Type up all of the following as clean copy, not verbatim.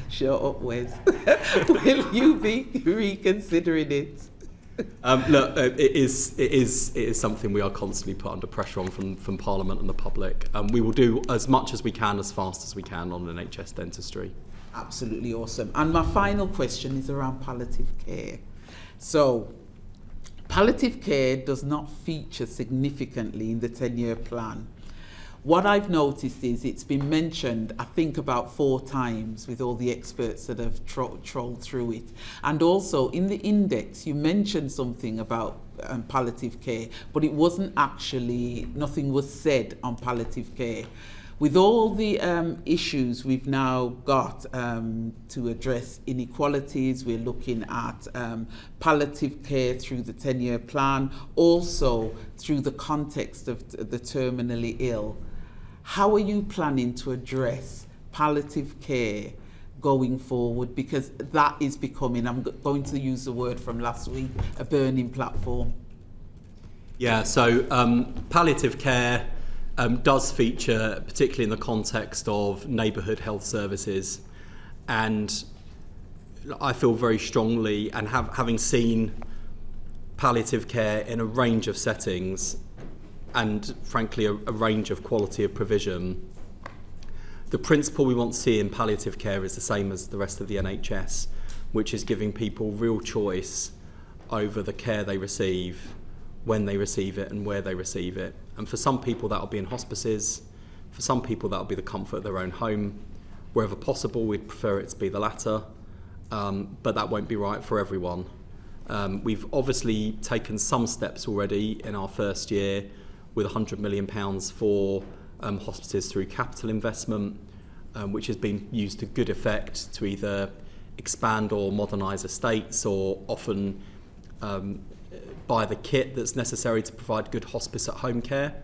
Shut up, Wes. Will you be reconsidering it? Look, it is something we are constantly put under pressure on from Parliament and the public. We will do as much as we can, as fast as we can on NHS dentistry. Absolutely awesome. And my final question is around palliative care. So, palliative care does not feature significantly in the 10-year plan. What I've noticed is it's been mentioned, I think, about 4 times with all the experts that have trolled through it. And also in the index, you mentioned something about palliative care, but it wasn't actually, nothing was said on palliative care. With all the issues we've now got to address inequalities, we're looking at palliative care through the 10-year plan, also through the context of the terminally ill. How are you planning to address palliative care going forward? Because that is becoming, I'm going to use the word from last week, a burning platform. Yeah, so palliative care does feature, particularly in the context of neighbourhood health services. And I feel very strongly, and having seen palliative care in a range of settings, and frankly a range of quality of provision, the principle we want to see in palliative care is the same as the rest of the NHS, which is giving people real choice over the care they receive, when they receive it and where they receive it. And for some people that'll be in hospices, for some people that'll be the comfort of their own home. Wherever possible, we'd prefer it to be the latter, but that won't be right for everyone. We've obviously taken some steps already in our first year with £100 million for hospices through capital investment, which has been used to good effect to either expand or modernise estates, or often buy the kit that's necessary to provide good hospice at home care.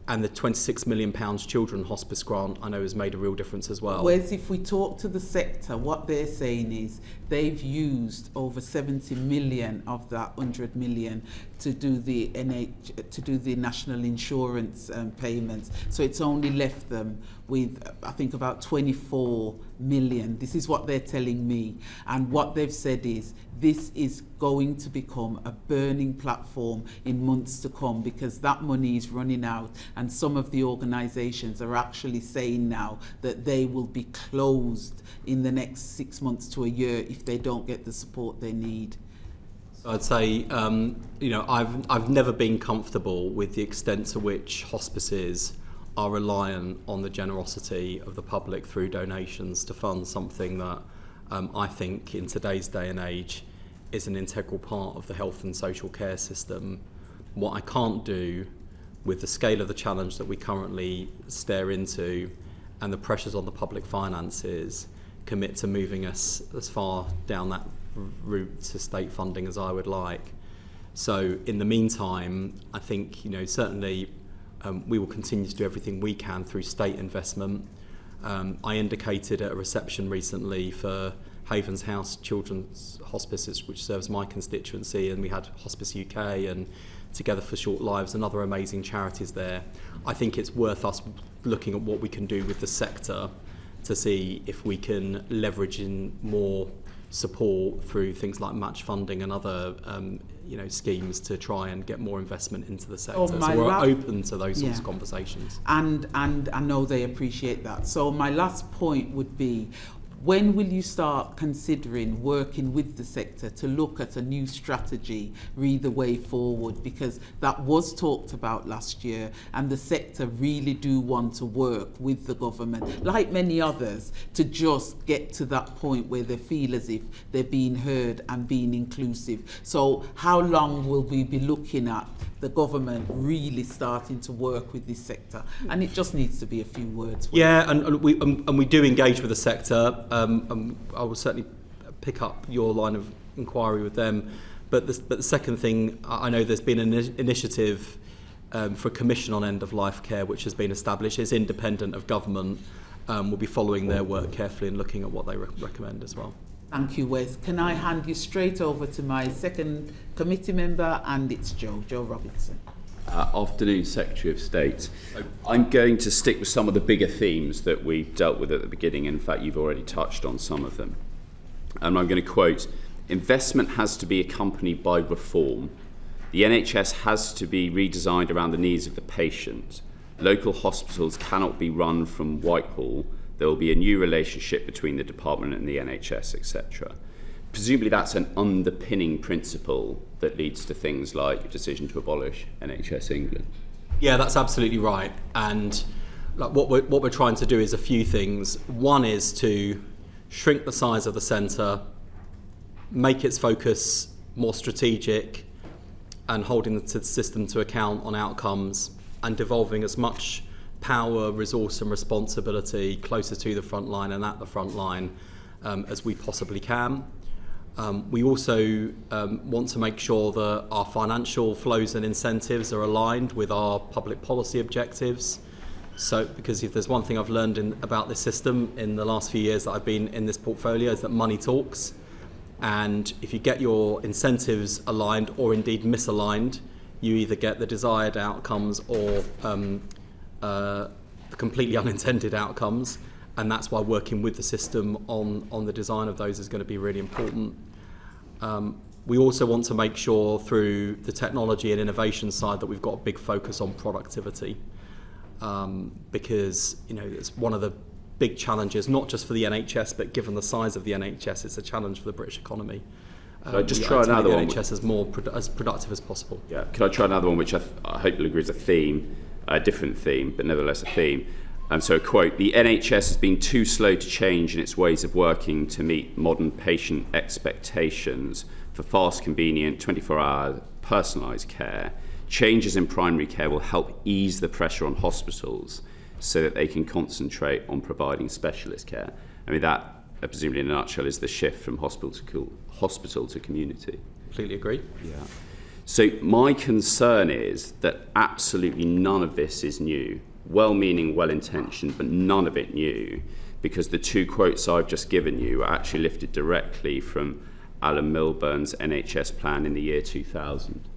And the £26 million Children Hospice Grant, I know, has made a real difference as well. Whereas if we talk to the sector, what they're saying is they've used over 70 million of that 100 million to do the national insurance payments. So it's only left them with, I think, about 24 million. This is what they're telling me. And what they've said is this is going to become a burning platform in months to come, because that money is running out, and some of the organisations are actually saying now that they will be closed in the next 6 months to a year if they don't get the support they need. So I'd say, I've never been comfortable with the extent to which hospices are reliant on the generosity of the public through donations to fund something that I think in today's day and age is an integral part of the health and social care system. What I can't do with the scale of the challenge that we currently stare into and the pressures on the public finances commit to moving us as far down that route to state funding as I would like. So in the meantime, I think, certainly we will continue to do everything we can through state investment. I indicated at a reception recently for Havens House Children's Hospices, which serves my constituency, and we had Hospice UK and Together for Short Lives and other amazing charities there. I think it's worth us looking at what we can do with the sector to see if we can leverage in more support through things like match funding and other schemes to try and get more investment into the sector. So we're open to those sorts of conversations. And I know they appreciate that. So my last point would be, when will you start considering working with the sector to look at a new strategy, read the way forward? Because that was talked about last year, and the sector really do want to work with the government, like many others, to just get to that point where they feel as if they're being heard and being inclusive. So how long will we be looking at the government really starting to work with this sector? And it just needs to be a few words. Yeah, and we do engage with the sector. I will certainly pick up your line of inquiry with them. But the second thing, I know there's been an initiative for a commission on end-of-life care, which has been established. It's independent of government. We'll be following their work carefully and looking at what they recommend as well. Thank you, Wes. Can I hand you straight over to my second committee member, and it's Joe Robinson. Afternoon, Secretary of State. I'm going to stick with some of the bigger themes that we dealt with at the beginning. In fact, you've already touched on some of them. And I'm going to quote, "Investment has to be accompanied by reform. The NHS has to be redesigned around the needs of the patient. Local hospitals cannot be run from Whitehall. There will be a new relationship between the department and the NHS, etc." Presumably that's an underpinning principle that leads to things like your decision to abolish NHS England. Yeah, that's absolutely right. And what we're trying to do is a few things. One is to shrink the size of the centre, make its focus more strategic and holding the system to account on outcomes, and devolving as much power, resource and responsibility closer to the front line and at the front line as we possibly can. We also want to make sure that our financial flows and incentives are aligned with our public policy objectives. So, because if there's one thing I've learned about this system in the last few years that I've been in this portfolio, is that money talks. And if you get your incentives aligned or indeed misaligned, you either get the desired outcomes or the completely unintended outcomes. And that's why working with the system on the design of those is going to be really important. We also want to make sure through the technology and innovation side that we've got a big focus on productivity, because it's one of the big challenges, not just for the NHS, but given the size of the NHS, it's a challenge for the British economy. Just try another one. The NHS is more as productive as possible. Yeah, could I try another one, which I hope you'll agree is a theme, a different theme, but nevertheless a theme. So a quote, "The NHS has been too slow to change in its ways of working to meet modern patient expectations for fast, convenient, 24-hour personalised care. Changes in primary care will help ease the pressure on hospitals so that they can concentrate on providing specialist care." I mean, that, presumably in a nutshell, is the shift from hospital to community. Completely agree. Yeah. So my concern is that absolutely none of this is new. Well-meaning, well-intentioned, but none of it new, because the two quotes I've just given you are actually lifted directly from Alan Milburn's NHS plan in the year 2000.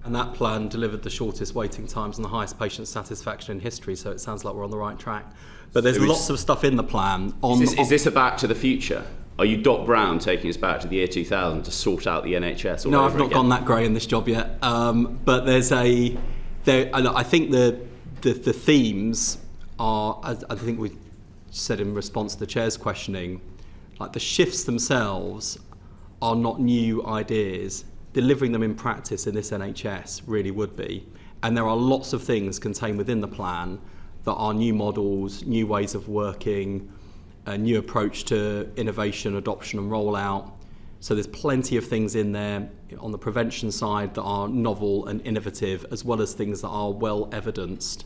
And that plan delivered the shortest waiting times and the highest patient satisfaction in history, so it sounds like we're on the right track. But there's lots of stuff in the plan. Is this a back to the future? Are you Doc Brown taking us back to the year 2000 to sort out the NHS? No, I've not gone that grey in this job yet. But I think the themes are, as I think we said in response to the chair's questioning, like the shifts themselves are not new ideas. Delivering them in practice in this NHS really would be. And there are lots of things contained within the plan that are new models, new ways of working, a new approach to innovation, adoption and rollout. So there's plenty of things in there on the prevention side that are novel and innovative, as well as things that are well evidenced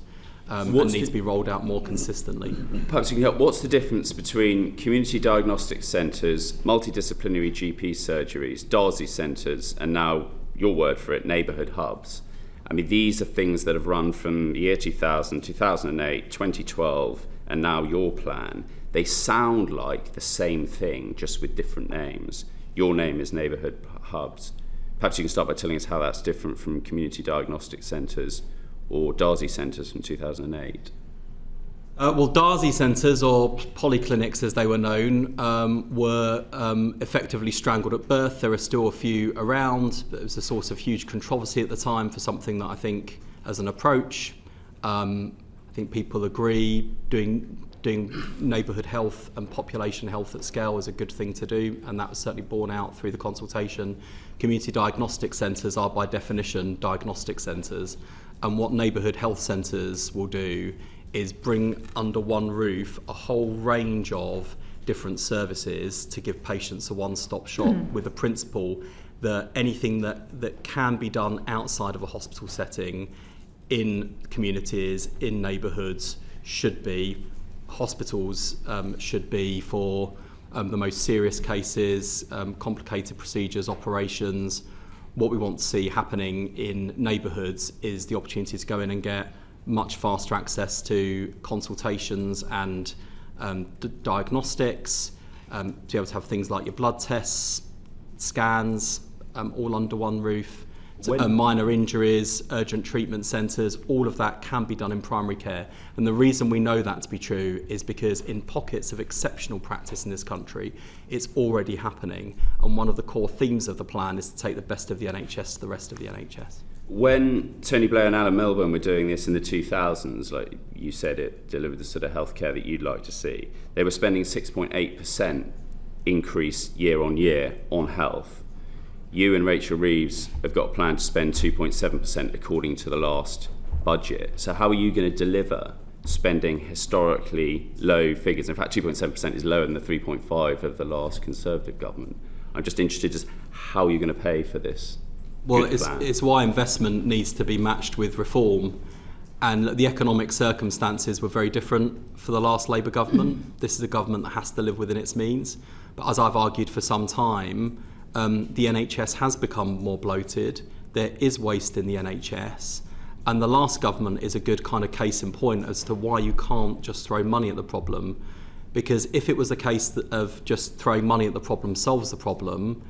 and need to be rolled out more consistently. Perhaps you can help. What's the difference between community diagnostic centres, multidisciplinary GP surgeries, DARSI centres, and now, your word for it, neighbourhood hubs? I mean, these are things that have run from the year 2000, 2008, 2012, and now your plan. They sound like the same thing, just with different names. Your name is neighbourhood hubs. Perhaps you can start by telling us how that's different from community diagnostic centres or DARSI centres from 2008. Well, DARSI centres, or polyclinics as they were known, were effectively strangled at birth. There are still a few around. It was a source of huge controversy at the time for something that I think, as an approach, I think people agree doing neighbourhood health and population health at scale is a good thing to do, and that was certainly borne out through the consultation. Community diagnostic centres are by definition diagnostic centres, and what neighbourhood health centres will do is bring under one roof a whole range of different services to give patients a one-stop shop with the principle that anything that can be done outside of a hospital setting in communities, in neighbourhoods, should be. Hospitals should be for the most serious cases, complicated procedures, operations. What we want to see happening in neighbourhoods is the opportunity to go in and get much faster access to consultations and diagnostics, to be able to have things like your blood tests, scans, all under one roof, minor injuries, urgent treatment centres, all of that can be done in primary care. And the reason we know that to be true is because in pockets of exceptional practice in this country, it's already happening. And one of the core themes of the plan is to take the best of the NHS to the rest of the NHS. When Tony Blair and Alan Milburn were doing this in the 2000s, like you said, it delivered the sort of healthcare that you'd like to see. They were spending 6.8% increase year on year on health. You and Rachel Reeves have got a plan to spend 2.7% according to the last budget. So how are you going to deliver spending historically low figures? In fact, 2.7% is lower than the 3.5% of the last Conservative government. I'm just interested as how you're going to pay for this. Well, it's why investment needs to be matched with reform. And the economic circumstances were very different for the last Labour government. This is a government that has to live within its means. But as I've argued for some time, the NHS has become more bloated. There is waste in the NHS. And the last government is a good kind of case in point as to why you can't just throw money at the problem. Because if it was a case of just throwing money at the problem solves the problem,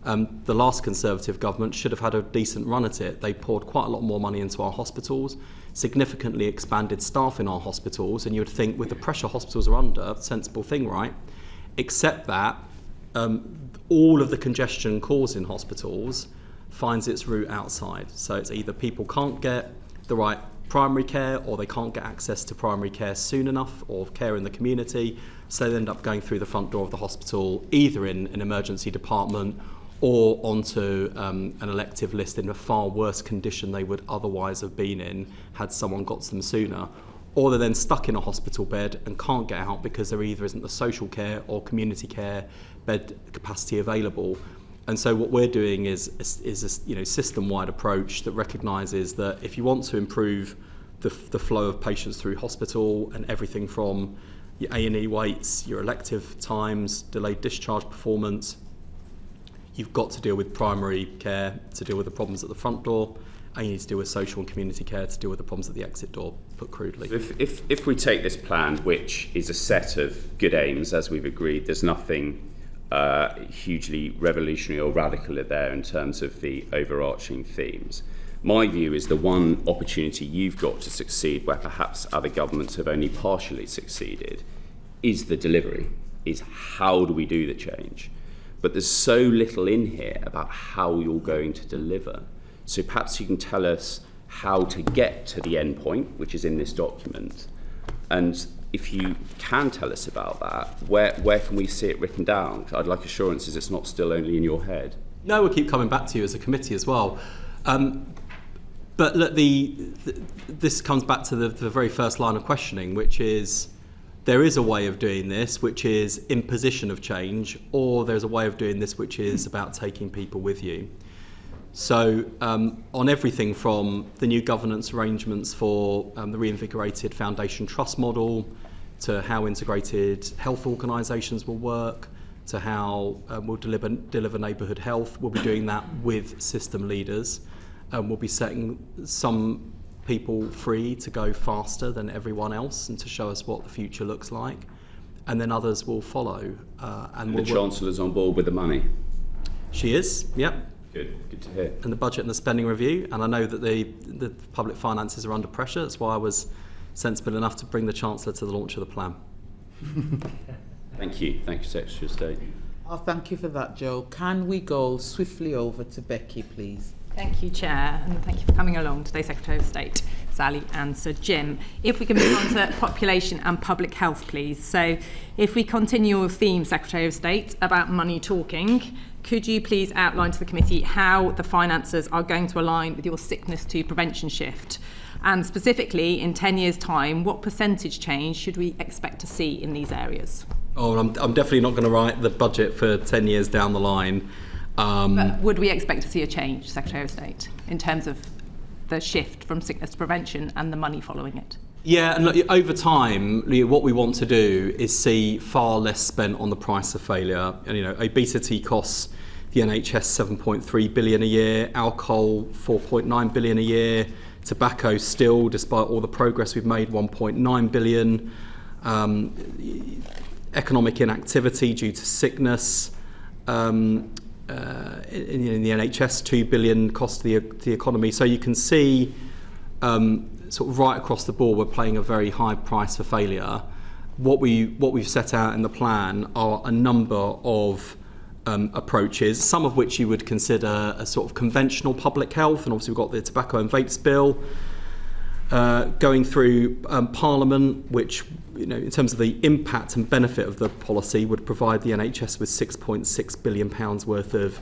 the last Conservative government should have had a decent run at it. They poured quite a lot more money into our hospitals, significantly expanded staff in our hospitals, and you would think with the pressure hospitals are under, sensible thing, right? Except that all of the congestion caused in hospitals finds its route outside. So it's either people can't get the right primary care, or they can't get access to primary care soon enough, or care in the community, so they end up going through the front door of the hospital, either in an emergency department or onto an elective list in a far worse condition they would otherwise have been in had someone got to them sooner. Or they're then stuck in a hospital bed and can't get out because there either isn't the social care or community care bed capacity available. And so what we're doing is a system-wide approach that recognises that if you want to improve the flow of patients through hospital and everything from your A&E waits, your elective times, delayed discharge performance, you've got to deal with primary care to deal with the problems at the front door, and you need to deal with social and community care to deal with the problems at the exit door, put crudely. If we take this plan, which is a set of good aims, as we've agreed, there's nothing hugely revolutionary or radical there in terms of the overarching themes. My view is the one opportunity you've got to succeed where perhaps other governments have only partially succeeded is the delivery, is how do we do the change? But there's so little in here about how you're going to deliver. So perhaps you can tell us how to get to the end point, which is in this document. And if you can tell us about that, where can we see it written down? I'd like assurances it's not still only in your head. No, we'll keep coming back to you as a committee as well. But look, this comes back to the very first line of questioning, which is there is a way of doing this which is imposition of change, or there's a way of doing this which is about taking people with you. So on everything from the new governance arrangements for the reinvigorated foundation trust model, to how integrated health organisations will work, to how we'll deliver neighbourhood health, we'll be doing that with system leaders. We'll be setting some people free to go faster than everyone else and to show us what the future looks like. And then others will follow. And the Chancellor's on board with the money? She is, yep. Good to hear. And the budget and the spending review, and I know that the public finances are under pressure. That's why I was sensible enough to bring the Chancellor to the launch of the plan. Thank you, Secretary of State. Oh, thank you for that, Joe. Can we go swiftly over to Becky, please? Thank you, Chair, and thank you for coming along today, Secretary of State, Sally and Sir Jim. If we can move on to population and public health, please. So if we continue your theme, Secretary of State, about money talking, could you please outline to the committee how the finances are going to align with your sickness to prevention shift? And specifically, in 10 years' time, what percentage change should we expect to see in these areas? Oh, I'm definitely not going to write the budget for 10 years down the line. But would we expect to see a change, Secretary of State, in terms of the shift from sickness to prevention and the money following it? Yeah, and look, over time, what we want to do is see far less spent on the price of failure. And, obesity costs the NHS 7.3 billion a year, alcohol 4.9 billion a year, tobacco still, despite all the progress we've made, 1.9 billion. Economic inactivity due to sickness. in the NHS, 2 billion cost to the economy. So you can see sort of right across the board, we're paying a very high price for failure. What we've set out in the plan are a number of approaches, some of which you would consider a sort of conventional public health, and obviously we've got the tobacco and vapes bill going through Parliament, which, you know, in terms of the impact and benefit of the policy, would provide the NHS with £6.6 billion worth of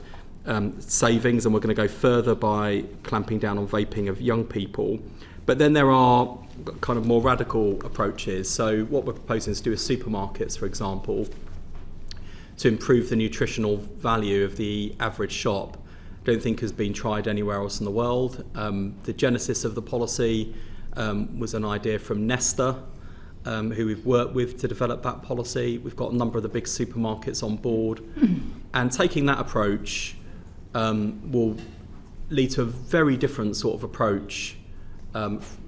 savings, and we're going to go further by clamping down on vaping of young people. But then there are kind of more radical approaches. So what we're proposing is to do with supermarkets, for example, to improve the nutritional value of the average shop. I don't think has been tried anywhere else in the world. The genesis of the policy was an idea from Nesta, who we've worked with to develop that policy. We've got a number of the big supermarkets on board. And taking that approach will lead to a very different sort of approach,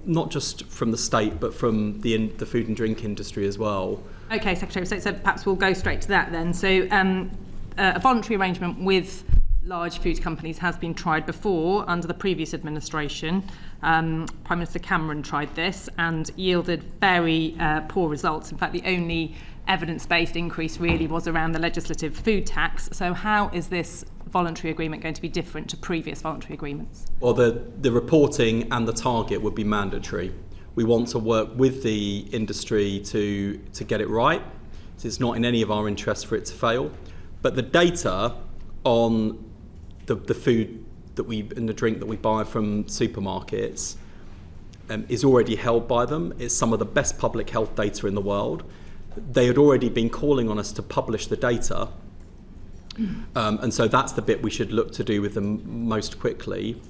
not just from the state, but from the food and drink industry as well. Okay, Secretary of State, so perhaps we'll go straight to that then. So a voluntary arrangement with large food companies has been tried before under the previous administration. Prime Minister Cameron tried this and yielded very poor results. In fact, the only evidence-based increase really was around the legislative food tax. So how is this voluntary agreement going to be different to previous voluntary agreements? Well, the reporting and the target would be mandatory. We want to work with the industry to get it right. It's not in any of our interests for it to fail. But the data on the food and the drink that we buy from supermarkets is already held by them. It's some of the best public health data in the world. They had already been calling on us to publish the data. And so that's the bit we should look to do with them most quickly.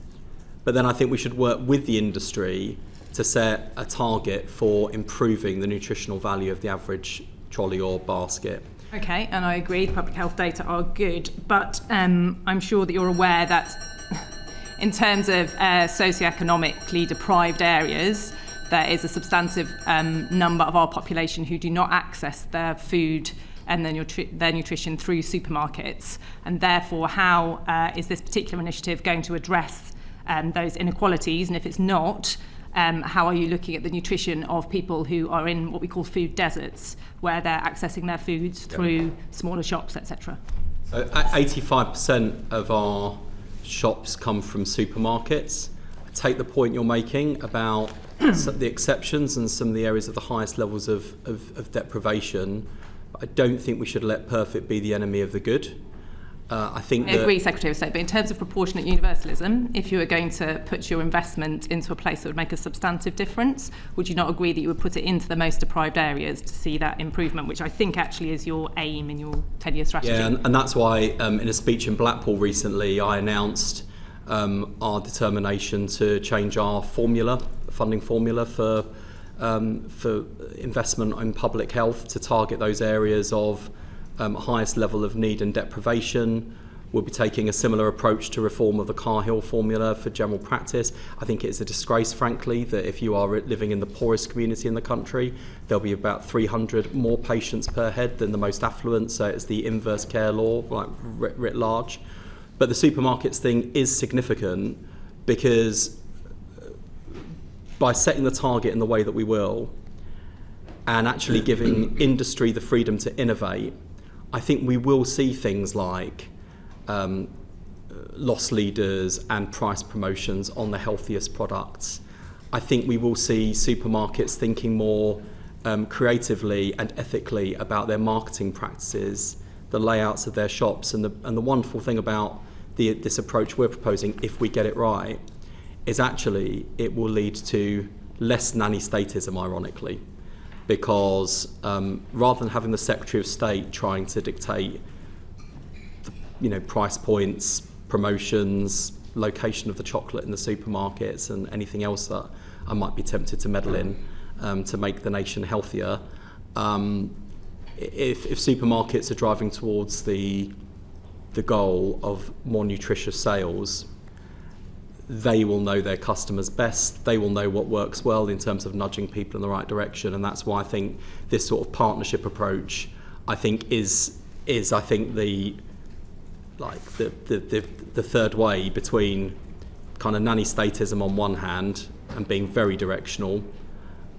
But then I think we should work with the industry to set a target for improving the nutritional value of the average trolley or basket. Okay, and I agree, the public health data are good, but I'm sure that you're aware that in terms of socioeconomically deprived areas, there is a substantive number of our population who do not access their food and their nutrition through supermarkets, and therefore how is this particular initiative going to address those inequalities, and if it's not, how are you looking at the nutrition of people who are in what we call food deserts, where they're accessing their foods through smaller shops, etc.? So 85% of our shops come from supermarkets. I take the point you're making about the exceptions and some of the areas of the highest levels of deprivation. But I don't think we should let perfect be the enemy of the good. I agree, Secretary of State, but in terms of proportionate universalism, if you were going to put your investment into a place that would make a substantive difference, would you not agree that you would put it into the most deprived areas to see that improvement, which I think actually is your aim in your 10-year strategy? Yeah, and that's why in a speech in Blackpool recently, I announced our determination to change our funding formula for investment in public health to target those areas of highest level of need and deprivation. We'll be taking a similar approach to reform of the Cahill formula for general practice. I think it's a disgrace, frankly, that if you are living in the poorest community in the country, there'll be about 300 more patients per head than the most affluent, so it's the inverse care law, like writ large. But the supermarkets thing is significant because by setting the target in the way that we will and actually giving industry the freedom to innovate, I think we will see things like loss leaders and price promotions on the healthiest products. I think we will see supermarkets thinking more creatively and ethically about their marketing practices, the layouts of their shops, and the wonderful thing about this approach we're proposing, if we get it right, is actually it will lead to less nanny statism, ironically. Because rather than having the Secretary of State trying to dictate, price points, promotions, location of the chocolate in the supermarkets, and anything else that I might be tempted to meddle in to make the nation healthier, if supermarkets are driving towards the goal of more nutritious sales, they will know their customers best. They will know what works well in terms of nudging people in the right direction, and that's why I think this sort of partnership approach, I think, is the like the third way between kind of nanny statism on one hand and being very directional,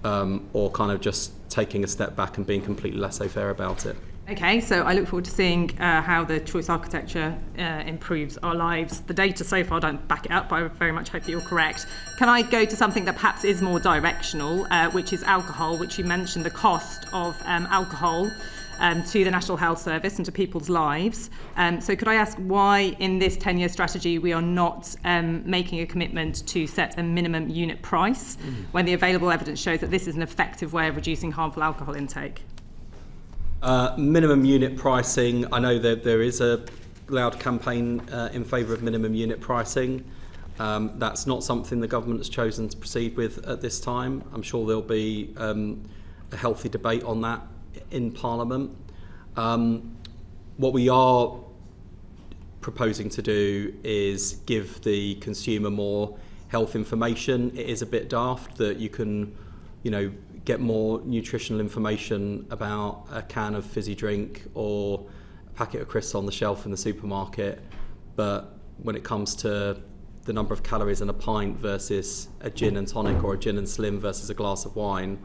or kind of just taking a step back and being completely laissez-faire about it. Okay, so I look forward to seeing how the choice architecture improves our lives. The data so far don't back it up, but I very much hope that you're correct. Can I go to something that perhaps is more directional, which is alcohol, which you mentioned the cost of alcohol to the National Health Service and to people's lives. So could I ask why in this 10-year strategy we are not making a commitment to set a minimum unit price when the available evidence shows that this is an effective way of reducing harmful alcohol intake? Minimum unit pricing, I know that there is a loud campaign in favour of minimum unit pricing. That's not something the government has chosen to proceed with at this time. I'm sure there'll be a healthy debate on that in Parliament. What we are proposing to do is give the consumer more health information. It is a bit daft that you can, get more nutritional information about a can of fizzy drink or a packet of crisps on the shelf in the supermarket, but when it comes to the number of calories in a pint versus a gin and tonic or a gin and slim versus a glass of wine,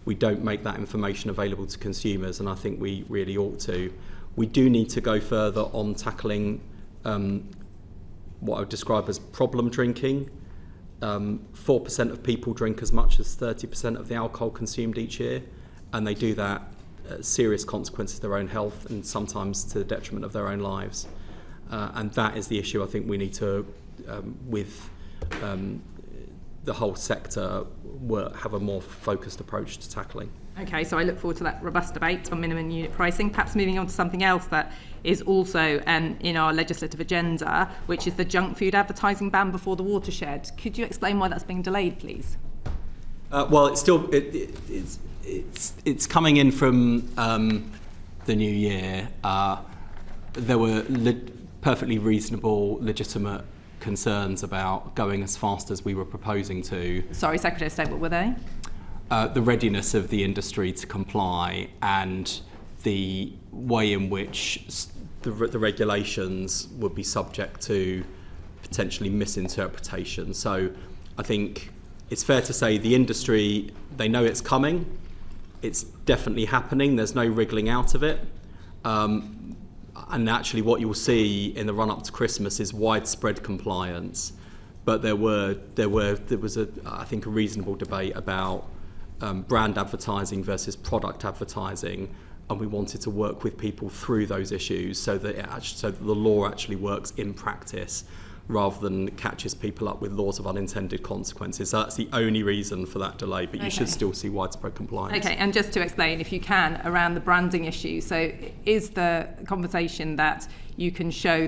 we don't make that information available to consumers, and I think we really ought to. We do need to go further on tackling what I would describe as problem drinking. 4% of people drink as much as 30% of the alcohol consumed each year, and they do that at serious consequences to their own health and sometimes to the detriment of their own lives. And that is the issue I think we need to, with the whole sector, have a more focused approach to tackling. Okay, so I look forward to that robust debate on minimum unit pricing. Perhaps moving on to something else that is also in our legislative agenda, which is the junk food advertising ban before the watershed. Could you explain why that's being delayed, please? Well, it's still it's coming in from the new year. There were perfectly reasonable, legitimate concerns about going as fast as we were proposing to. Sorry, Secretary of State, what were they? The readiness of the industry to comply and the way in which the regulations would be subject to potentially misinterpretation. So I think it's fair to say the industry, they know it's coming, it's definitely happening, there's no wriggling out of it. And actually what you'll see in the run-up to Christmas is widespread compliance. But there was I think a reasonable debate about brand advertising versus product advertising, and we wanted to work with people through those issues so that the law actually works in practice rather than catches people up with laws of unintended consequences. So that's the only reason for that delay, but you should still see widespread compliance. Okay, and just to explain, if you can, around the branding issue, so is the conversation that you can't show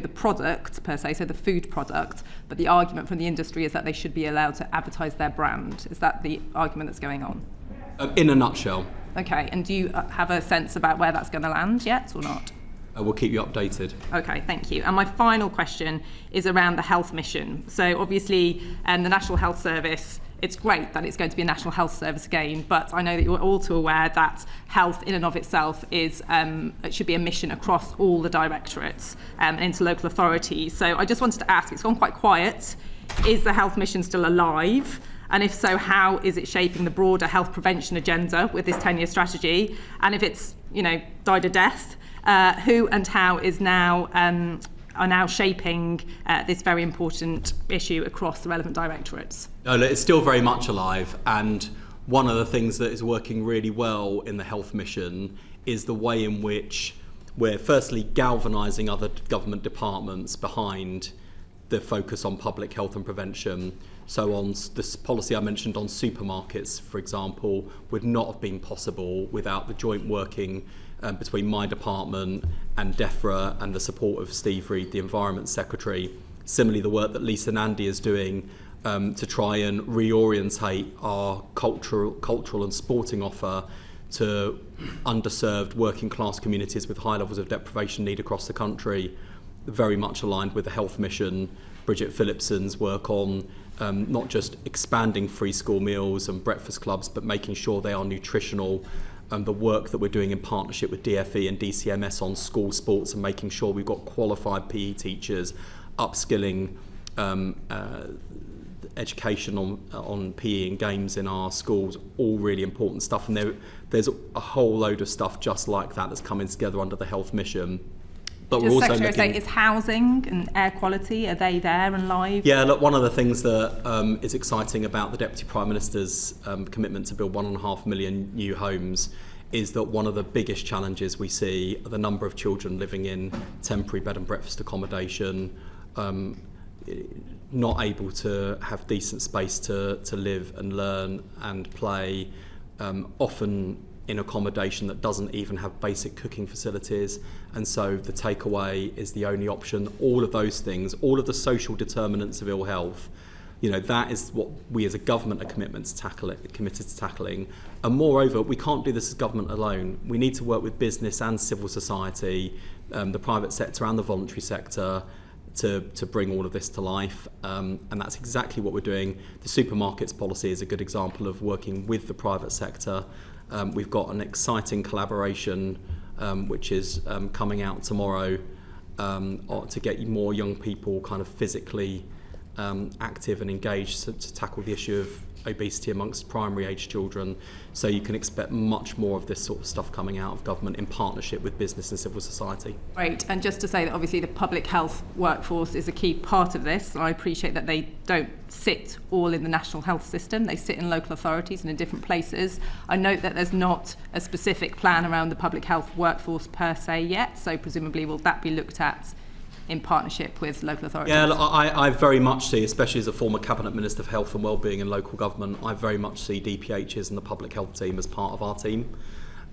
the product per se, so the food product, but the argument from the industry is that they should be allowed to advertise their brand? Is that the argument that's going on? In a nutshell. Okay, and do you have a sense about where that's going to land yet or not? We'll keep you updated. Okay, thank you. And my final question is around the health mission. So obviously the National Health Service, it's great that it's going to be a National Health Service again, but I know that you're all too aware that health in and of itself is it should be a mission across all the directorates and into local authorities. So I just wanted to ask, it's gone quite quiet, is the health mission still alive? And if so, how is it shaping the broader health prevention agenda with this 10-year strategy? And if it's, died a death, who and how is now are now shaping this very important issue across the relevant directorates? No, it's still very much alive, and one of the things that is working really well in the health mission is the way in which we're firstly galvanising other government departments behind the focus on public health and prevention. So on this policy I mentioned on supermarkets, for example, would not have been possible without the joint working between my department and DEFRA and the support of Steve Reed, the Environment Secretary. Similarly, the work that Lisa Nandy is doing to try and reorientate our cultural and sporting offer to underserved working class communities with high levels of deprivation need across the country, very much aligned with the health mission. Bridget Phillipson's work on not just expanding free school meals and breakfast clubs, but making sure they are nutritional the work that we're doing in partnership with DFE and DCMS on school sports and making sure we've got qualified PE teachers, upskilling education on PE and games in our schools, all really important stuff. And there's a whole load of stuff just like that that's coming together under the health mission. But we're also Secretary of looking... State, is housing and air quality, are they there and live? Yeah, look, one of the things that is exciting about the Deputy Prime Minister's commitment to build 1.5 million new homes is that one of the biggest challenges we see are the number of children living in temporary bed and breakfast accommodation, not able to have decent space to live and learn and play, often in accommodation that doesn't even have basic cooking facilities, and so the takeaway is the only option. All of those things, all of the social determinants of ill health, that is what we as a government are committed to tackling. And moreover, we can't do this as government alone. We need to work with business and civil society, the private sector and the voluntary sector, to bring all of this to life, and that's exactly what we're doing. The supermarkets policy is a good example of working with the private sector. We've got an exciting collaboration which is coming out tomorrow to get more young people kind of physically active and engaged to tackle the issue of obesity amongst primary age children. So you can expect much more of this sort of stuff coming out of government in partnership with business and civil society. Great, and just to say that obviously the public health workforce is a key part of this. I appreciate that they don't sit all in the national health system, they sit in local authorities and in different places. I note that there's not a specific plan around the public health workforce per se yet, so presumably will that be looked at in partnership with local authorities? Yeah, I very much see, especially as a former Cabinet Minister for Health and Wellbeing and Local Government, I very much see DPHs and the public health team as part of our team.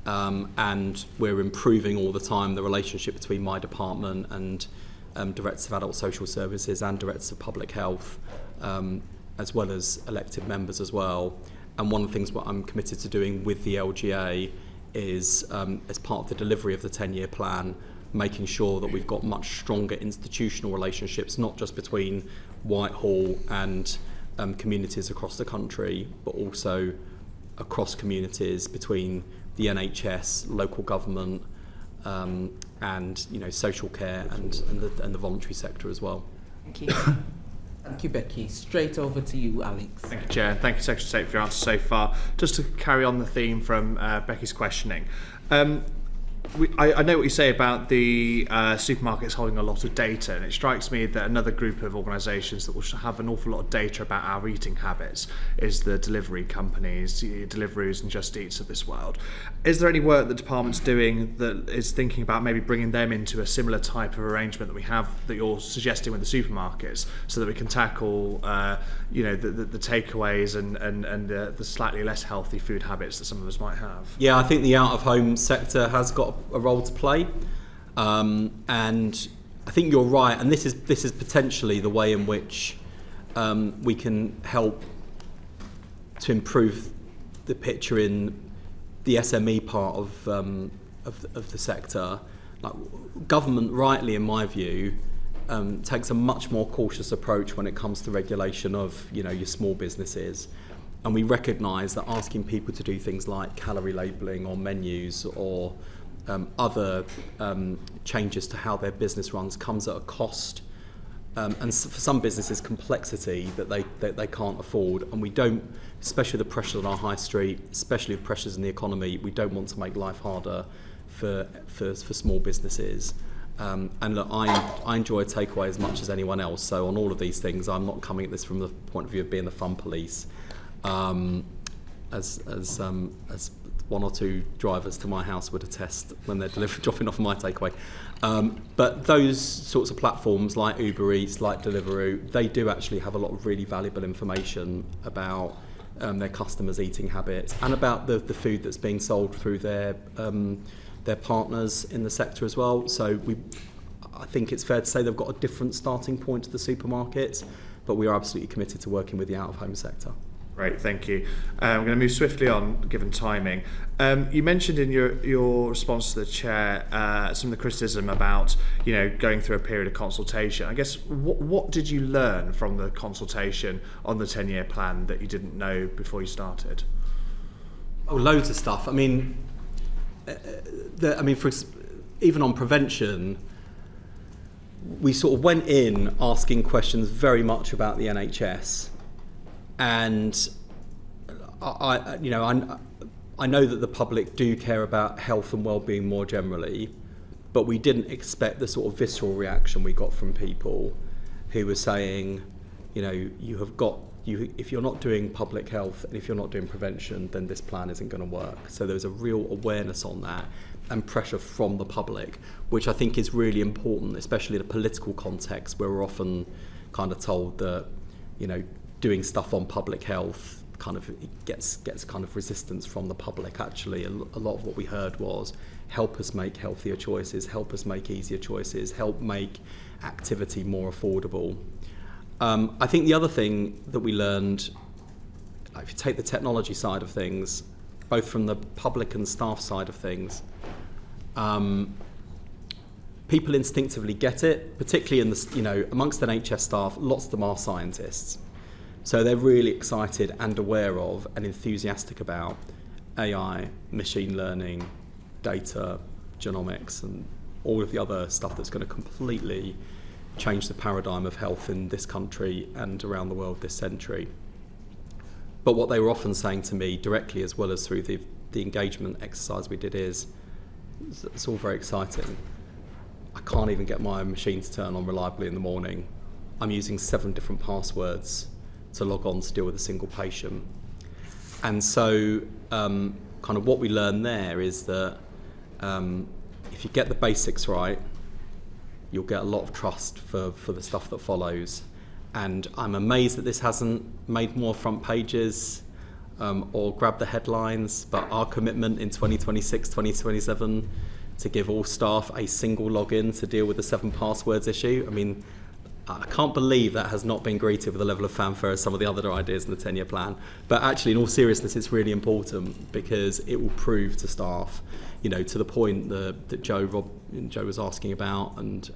And we're improving all the time the relationship between my department and Directors of Adult Social Services and Directors of Public Health, as well as elected members as well. And one of the things what I'm committed to doing with the LGA is, as part of the delivery of the 10-year plan, making sure that we've got much stronger institutional relationships, not just between Whitehall and communities across the country, but also across communities between the NHS, local government, and social care and the voluntary sector as well. Thank you. Thank you, Becky. Straight over to you, Alex. Thank you, Chair. Thank you, Secretary of State, for your answer so far. Just to carry on the theme from Becky's questioning. I know what you say about the supermarkets holding a lot of data, and it strikes me that another group of organisations that will have an awful lot of data about our eating habits is the delivery companies, Deliveroo's and Just Eats of this world. Is there any work the department's doing that is thinking about maybe bringing them into a similar type of arrangement that we have, that you're suggesting with the supermarkets, so that we can tackle the takeaways and the slightly less healthy food habits that some of us might have? Yeah, I think the out-of-home sector has got a role to play, and I think you're right, and this is potentially the way in which we can help to improve the picture in the SME part of the sector. Like, government, rightly in my view, takes a much more cautious approach when it comes to regulation of your small businesses, and we recognise that asking people to do things like calorie labelling or menus or other changes to how their business runs comes at a cost, and for some businesses complexity that they can't afford, and we don't, especially the pressures on our high street, especially the pressures in the economy, we don't want to make life harder for small businesses. And look, I enjoy takeaway as much as anyone else, so on all of these things I'm not coming at this from the point of view of being the fun police, as one or two drivers to my house would attest when they're dropping off my takeaway. But those sorts of platforms like Uber Eats, like Deliveroo, they do actually have a lot of really valuable information about their customers' eating habits and about the food that's being sold through their partners in the sector as well. So I think it's fair to say they've got a different starting point to the supermarkets, but we are absolutely committed to working with the out-of-home sector. Great, thank you. I'm going to move swiftly on, given timing. You mentioned in your response to the Chair some of the criticism about going through a period of consultation. I guess what did you learn from the consultation on the 10-year plan that you didn't know before you started? Oh, loads of stuff. I mean, even on prevention, we sort of went in asking questions very much about the NHS, and I know that the public do care about health and well-being more generally, but we didn't expect the sort of visceral reaction we got from people who were saying, if you're not doing public health and if you're not doing prevention, then this plan isn't going to work. So there was a real awareness on that and pressure from the public, which I think is really important, especially in a political context where we're often kind of told that, doing stuff on public health kind of gets kind of resistance from the public. Actually, a lot of what we heard was, help us make healthier choices, help us make easier choices, help make activity more affordable. I think the other thing that we learned, if you take the technology side of things, both from the public and staff side of things, people instinctively get it, particularly amongst NHS staff. Lots of them are scientists, so they're really excited and aware of and enthusiastic about AI, machine learning, data, genomics, and all of the other stuff that's going to completely change the paradigm of health in this country and around the world this century. But what they were often saying to me directly, as well as through the engagement exercise we did, is it's all very exciting. I can't even get my machine to turn on reliably in the morning. I'm using 7 different passwords to log on to deal with a single patient. And so kind of what we learned there is that if you get the basics right, you'll get a lot of trust for the stuff that follows. And I'm amazed that this hasn't made more front pages or grabbed the headlines, but our commitment in 2026, 2027 to give all staff a single login to deal with the 7 passwords issue. I mean, I can't believe that has not been greeted with a level of fanfare as some of the other ideas in the 10-year plan. But actually, in all seriousness, it's really important because it will prove to staff, to the point that Joe was asking about and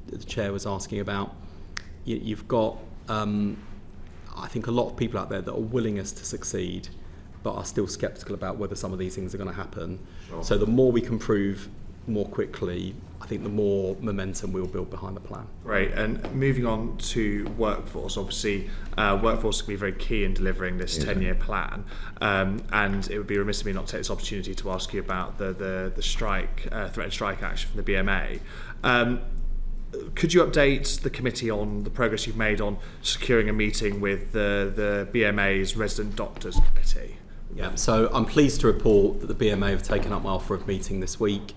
the chair was asking about. You've got, I think, a lot of people out there that are willing us to succeed, but are still sceptical about whether some of these things are going to happen. Sure. So the more we can prove more quickly, I think the more momentum we'll build behind the plan. Great. And moving on to workforce, obviously workforce can be very key in delivering this 10-year plan, and it would be remiss of me not to take this opportunity to ask you about the strike, threatened strike action from the BMA. Could you update the committee on the progress you've made on securing a meeting with the BMA's Resident Doctors Committee? Yeah, so I'm pleased to report that the BMA have taken up my offer of meeting this week.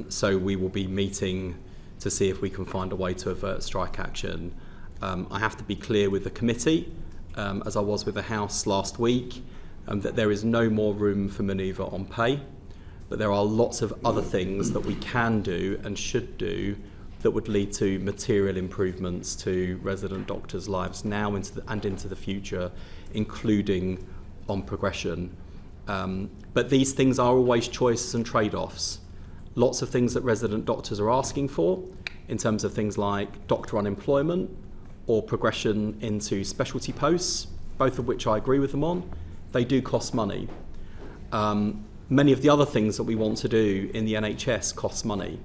So we will be meeting to see if we can find a way to avert strike action. I have to be clear with the committee, as I was with the House last week, that there is no more room for manoeuvre on pay, but there are lots of other things that we can do and should do that would lead to material improvements to resident doctors' lives now and into the future, including on progression. But these things are always choices and trade-offs. Lots of things that resident doctors are asking for in terms of things like doctor unemployment or progression into specialty posts, both of which I agree with them on. They do cost money. Many of the other things that we want to do in the NHS cost money.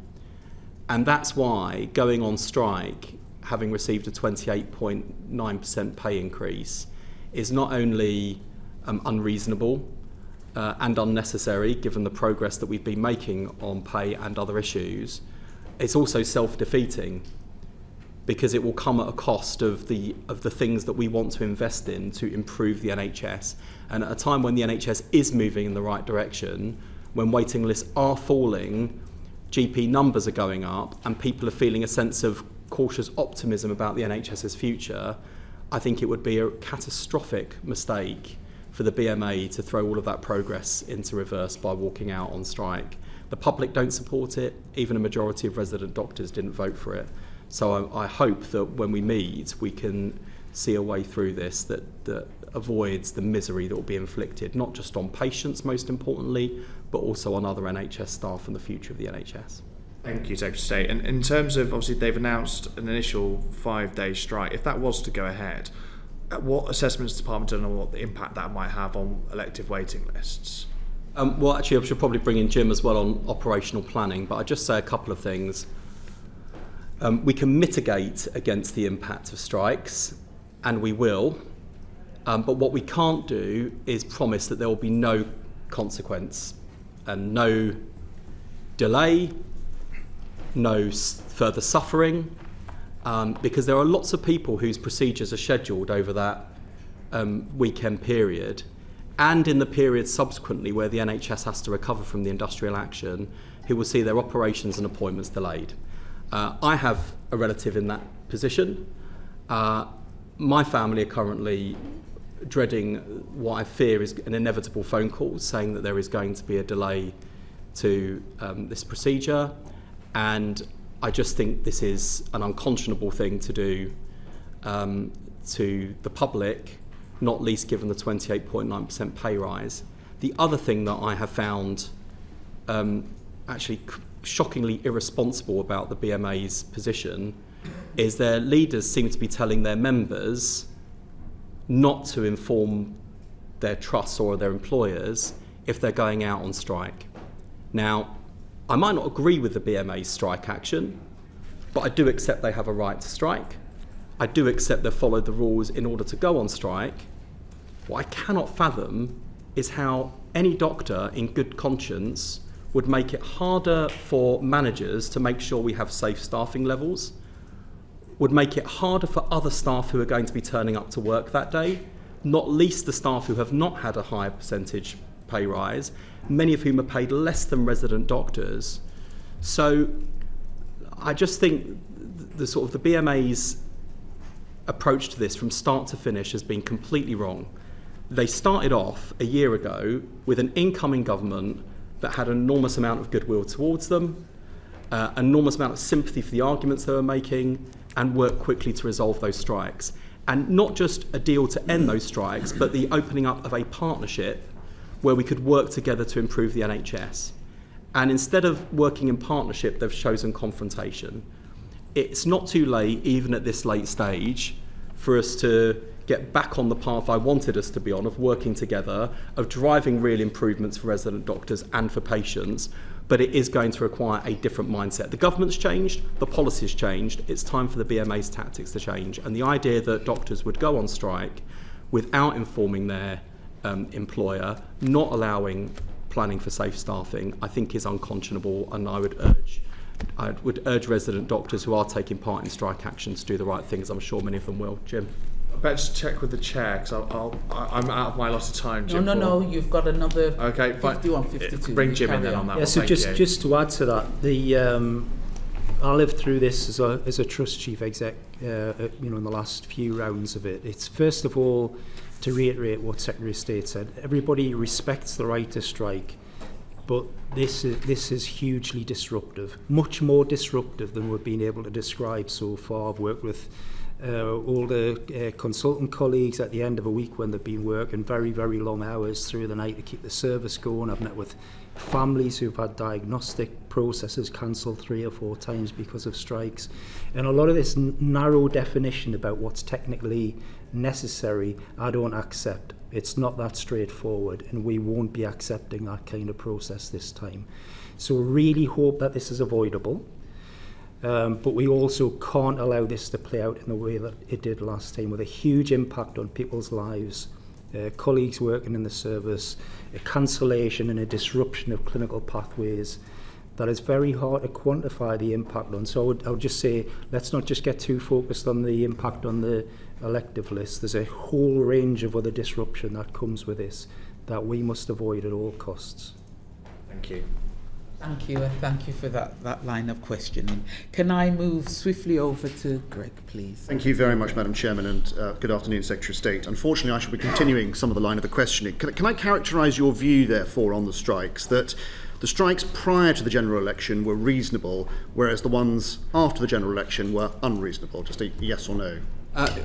And that's why going on strike, having received a 28.9% pay increase, is not only unreasonable and unnecessary, given the progress that we've been making on pay and other issues, it's also self-defeating, because it will come at a cost of the things that we want to invest in to improve the NHS. And at a time when the NHS is moving in the right direction, when waiting lists are falling, GP numbers are going up, and people are feeling a sense of cautious optimism about the NHS's future, I think it would be a catastrophic mistake for the BMA to throw all of that progress into reverse by walking out on strike. The public don't support it. Even a majority of resident doctors didn't vote for it. So I hope that when we meet, we can see a way through this that avoids the misery that will be inflicted, not just on patients, most importantly, but also on other NHS staff and the future of the NHS. Thank you, Secretary of State. And in terms of, obviously, they've announced an initial 5-day strike. If that was to go ahead, what assessments has the Department done on what the impact that might have on elective waiting lists? Well, actually, I should probably bring in Jim as well on operational planning, but I'd just say a couple of things. We can mitigate against the impact of strikes, and we will, but what we can't do is promise that there will be no consequence and no delay, no further suffering, because there are lots of people whose procedures are scheduled over that weekend period, and in the period subsequently where the NHS has to recover from the industrial action, who will see their operations and appointments delayed. I have a relative in that position. My family are currently dreading what I fear is an inevitable phone call saying that there is going to be a delay to this procedure, and I just think this is an unconscionable thing to do to the public, not least given the 28.9% pay rise. The other thing that I have found actually shockingly irresponsible about the BMA's position is their leaders seem to be telling their members not to inform their trusts or their employers if they're going out on strike. Now, I might not agree with the BMA's strike action, but I do accept they have a right to strike. I do accept they've followed the rules in order to go on strike. What I cannot fathom is how any doctor in good conscience would make it harder for managers to make sure we have safe staffing levels, would make it harder for other staff who are going to be turning up to work that day, not least the staff who have not had a higher percentage pay rise, many of whom are paid less than resident doctors. So I just think the sort of the BMA's approach to this from start to finish has been completely wrong. They started off a year ago with an incoming government that had an enormous amount of goodwill towards them, an enormous amount of sympathy for the arguments they were making, and worked quickly to resolve those strikes. And not just a deal to end those strikes, but the opening up of a partnership where we could work together to improve the NHS. And instead of working in partnership, they've chosen confrontation. It's not too late, even at this late stage, for us to get back on the path I wanted us to be on, of working together, of driving real improvements for resident doctors and for patients, but it is going to require a different mindset. The government's changed, the policy's changed, it's time for the BMA's tactics to change, and the idea that doctors would go on strike without informing their employer, not allowing planning for safe staffing, I think is unconscionable, and I would urge resident doctors who are taking part in strike action to do the right things. I'm sure many of them will. Jim? I better just check with the chair, because I'm out of my allotted time, Jim. No, you've got another 51, 52. Bring Jim in then on that one. So just to add to that, I lived through this as a trust chief exec, in the last few rounds of it. It's first of all to reiterate what Secretary of State said. Everybody respects the right to strike, but this is hugely disruptive, much more disruptive than we've been able to describe so far. I've worked with all the consultant colleagues at the end of a week when they've been working very, very long hours through the night to keep the service going. I've met with families who've had diagnostic processes cancelled 3 or 4 times because of strikes. And a lot of this narrow definition about what's technically necessary, I don't accept. It's not that straightforward, and we won't be accepting that kind of process this time. So really hope that this is avoidable. But we also can't allow this to play out in the way that it did last time, with a huge impact on people's lives, colleagues working in the service, a cancellation and a disruption of clinical pathways that is very hard to quantify the impact on. So I would just say, let's not just get too focused on the impact on the elective list. There's a whole range of other disruption that comes with this that we must avoid at all costs. Thank you. Thank you, and thank you for that line of questioning. Can I move swiftly over to Greg, please? Thank you very much, Madam Chairman, and good afternoon, Secretary of State. Unfortunately, I shall be continuing some of the line of the questioning. Can I characterise your view, therefore, on the strikes, that the strikes prior to the general election were reasonable, whereas the ones after the general election were unreasonable? Just a yes or no.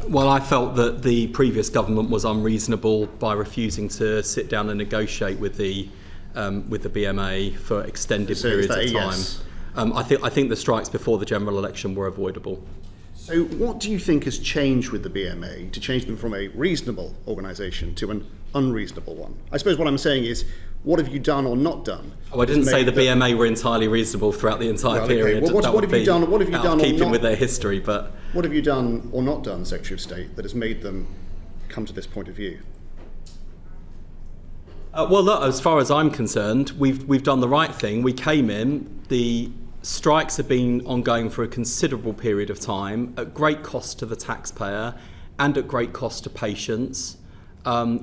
Well, I felt that the previous government was unreasonable by refusing to sit down and negotiate with the BMA for extended periods of time. Yes? I think the strikes before the general election were avoidable. So what do you think has changed with the BMA to change them from a reasonable organisation to an unreasonable one? I suppose what I'm saying is, what have you done or not done? Oh, I didn't say the BMA were entirely reasonable throughout the entire period. Well, what have you done or keeping not, with their history, but what have you done or not done, Secretary of State, that has made them come to this point of view? Well, look, as far as I'm concerned, we've done the right thing. We came in. The strikes have been ongoing for a considerable period of time, at great cost to the taxpayer and at great cost to patients.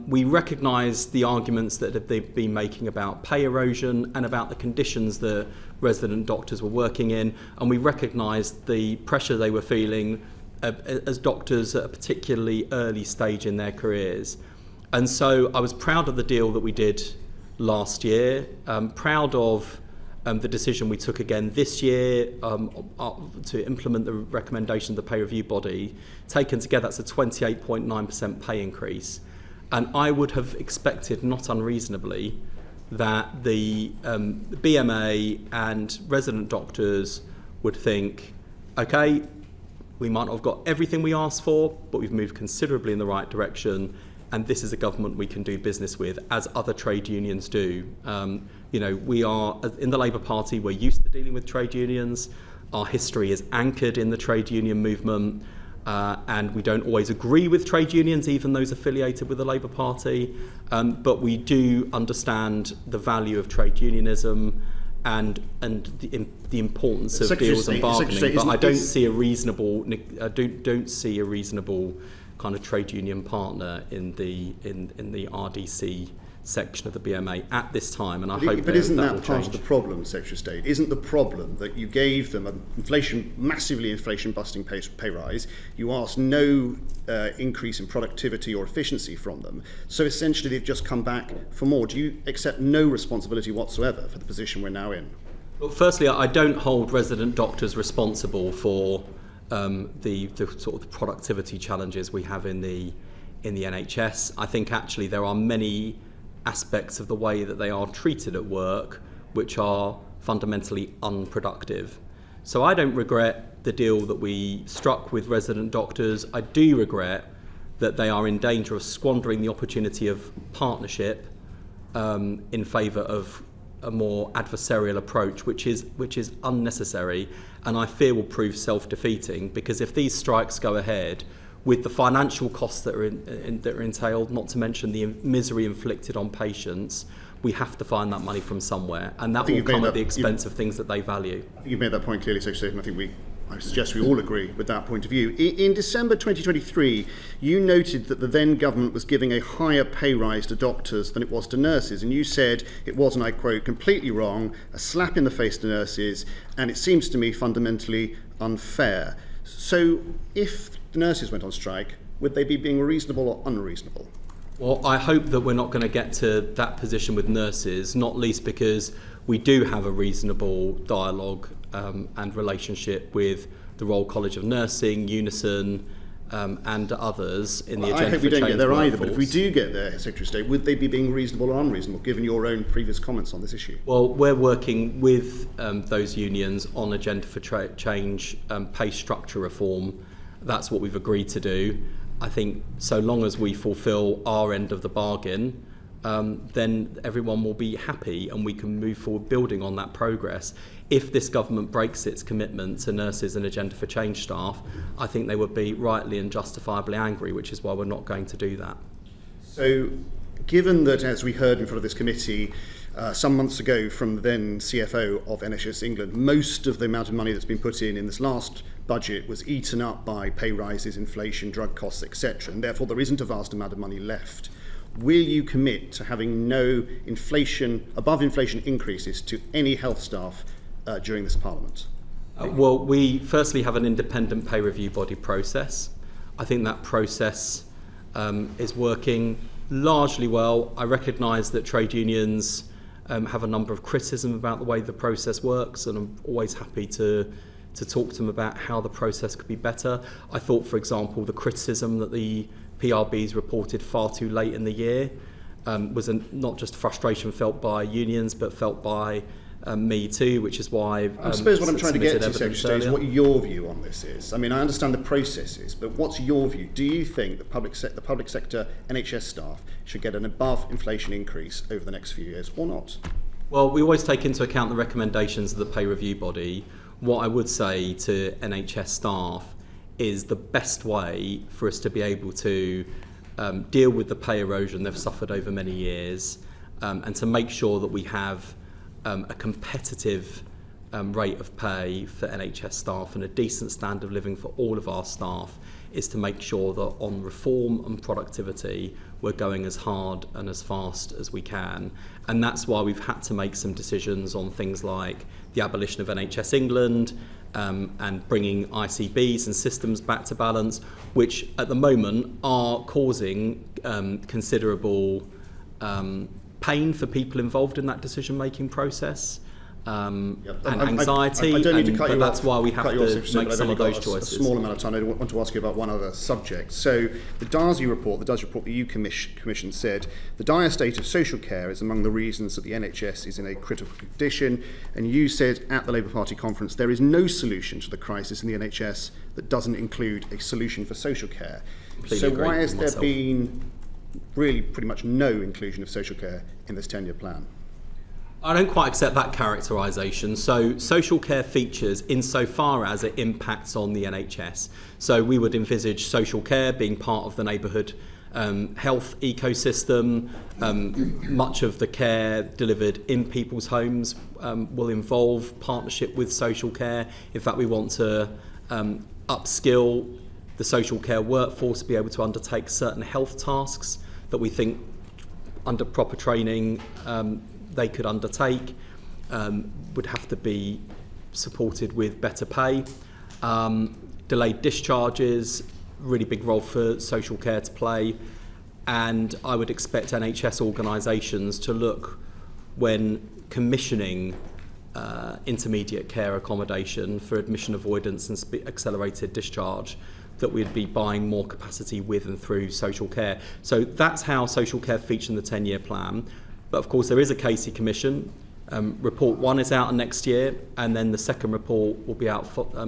We recognise the arguments that they've been making about pay erosion and about the conditions that resident doctors were working in, and we recognised the pressure they were feeling as doctors at a particularly early stage in their careers. And so I was proud of the deal that we did last year, proud of the decision we took again this year to implement the recommendation of the pay review body. Taken together, that's a 28.9% pay increase. And I would have expected, not unreasonably, that the BMA and resident doctors would think, okay, we might not have got everything we asked for, but we've moved considerably in the right direction, and this is a government we can do business with, as other trade unions do. You know, we are, in the Labour Party, we're used to dealing with trade unions. Our history is anchored in the trade union movement, and we don't always agree with trade unions, even those affiliated with the Labour Party, but we do understand the value of trade unionism and the importance of deals and bargaining. But I don't see a reasonable kind of trade union partner in the RDC section of the BMA at this time, and I hope but isn't that part change. of the problem, Secretary of State? Isn't the problem that you gave them a massively inflation-busting pay rise, you asked no increase in productivity or efficiency from them, so essentially they've just come back for more? Do you accept no responsibility whatsoever for the position we're now in? Well, firstly, I don't hold resident doctors responsible for the sort of the productivity challenges we have in the NHS. I think actually there are many aspects of the way that they are treated at work which are fundamentally unproductive. So I don't regret the deal that we struck with resident doctors. I do regret that they are in danger of squandering the opportunity of partnership in favour of a more adversarial approach, which is unnecessary, and I fear will prove self-defeating, because if these strikes go ahead, with the financial costs that are entailed, not to mention the misery inflicted on patients, we have to find that money from somewhere, and that will come at the expense of things that they value. I think you've made that point clearly, Secretary, and I think I suggest we all agree with that point of view. In December 2023, you noted that the then government was giving a higher pay rise to doctors than it was to nurses, and you said it was, and I quote, completely wrong, a slap in the face to nurses, and it seems to me fundamentally unfair. So if the nurses went on strike, would they be being reasonable or unreasonable? Well, I hope that we're not going to get to that position with nurses, not least because we do have a reasonable dialogue and relationship with the Royal College of Nursing, Unison, and others in the agenda for change. I hope we don't get there either, but if we do get there, Secretary of State, would they be being reasonable or unreasonable, given your own previous comments on this issue? Well, we're working with those unions on agenda for change, pay structure reform. That's what we've agreed to do. I think so long as we fulfil our end of the bargain, then everyone will be happy and we can move forward building on that progress. If this government breaks its commitment to nurses and agenda for change staff, I think they would be rightly and justifiably angry, which is why we're not going to do that. So, given that, as we heard in front of this committee some months ago from the then CFO of NHS England, most of the amount of money that's been put in this last budget was eaten up by pay rises, inflation, drug costs, etc., and therefore there isn't a vast amount of money left. Will you commit to having no above inflation increases to any health staff during this Parliament? Well, we firstly have an independent pay review body process. I think that process is working largely well. I recognise that trade unions have a number of criticism about the way the process works, and I'm always happy to talk to them about how the process could be better. I thought, for example, the criticism that the PRBs reported far too late in the year was not just frustration felt by unions, but felt by me too, which is why I suppose what I'm trying to get to, submitted Secretary, evidence is earlier. what your view on this is. I mean, I understand the processes, but what's your view? Do you think the public sector NHS staff should get an above inflation increase over the next few years or not? Well, we always take into account the recommendations of the pay review body. What I would say to NHS staff is the best way for us to be able to deal with the pay erosion they've suffered over many years, and to make sure that we have a competitive rate of pay for NHS staff and a decent standard of living for all of our staff, is to make sure that on reform and productivity we're going as hard and as fast as we can. And that's why we've had to make some decisions on things like the abolition of NHS England, and bringing ICBs and systems back to balance, which at the moment are causing considerable pain for people involved in that decision-making process, and anxiety, I don't need to cut you that's off, why we have to make some of those A choices. small amount of time. I want to ask you about one other subject. So the Darcy report, the Darcy report the EU Commission said, the dire state of social care is among the reasons that the NHS is in a critical condition, and you said at the Labour Party conference there is no solution to the crisis in the NHS that doesn't include a solution for social care. So why has there been really pretty much no inclusion of social care in this 10-year plan? I don't quite accept that characterisation. So social care features insofar as it impacts on the NHS. So we would envisage social care being part of the neighbourhood health ecosystem. Much of the care delivered in people's homes will involve partnership with social care. In fact, we want to upskill the social care workforce to be able to undertake certain health tasks that we think under proper training they could undertake, would have to be supported with better pay. Delayed discharges, really big role for social care to play, and I would expect NHS organisations to look, when commissioning intermediate care accommodation for admission avoidance and accelerated discharge, that we'd be buying more capacity with and through social care. So that's how social care featured in the 10-year plan. But of course there is a Casey Commission. Report 1 is out next year, and then the second report will be out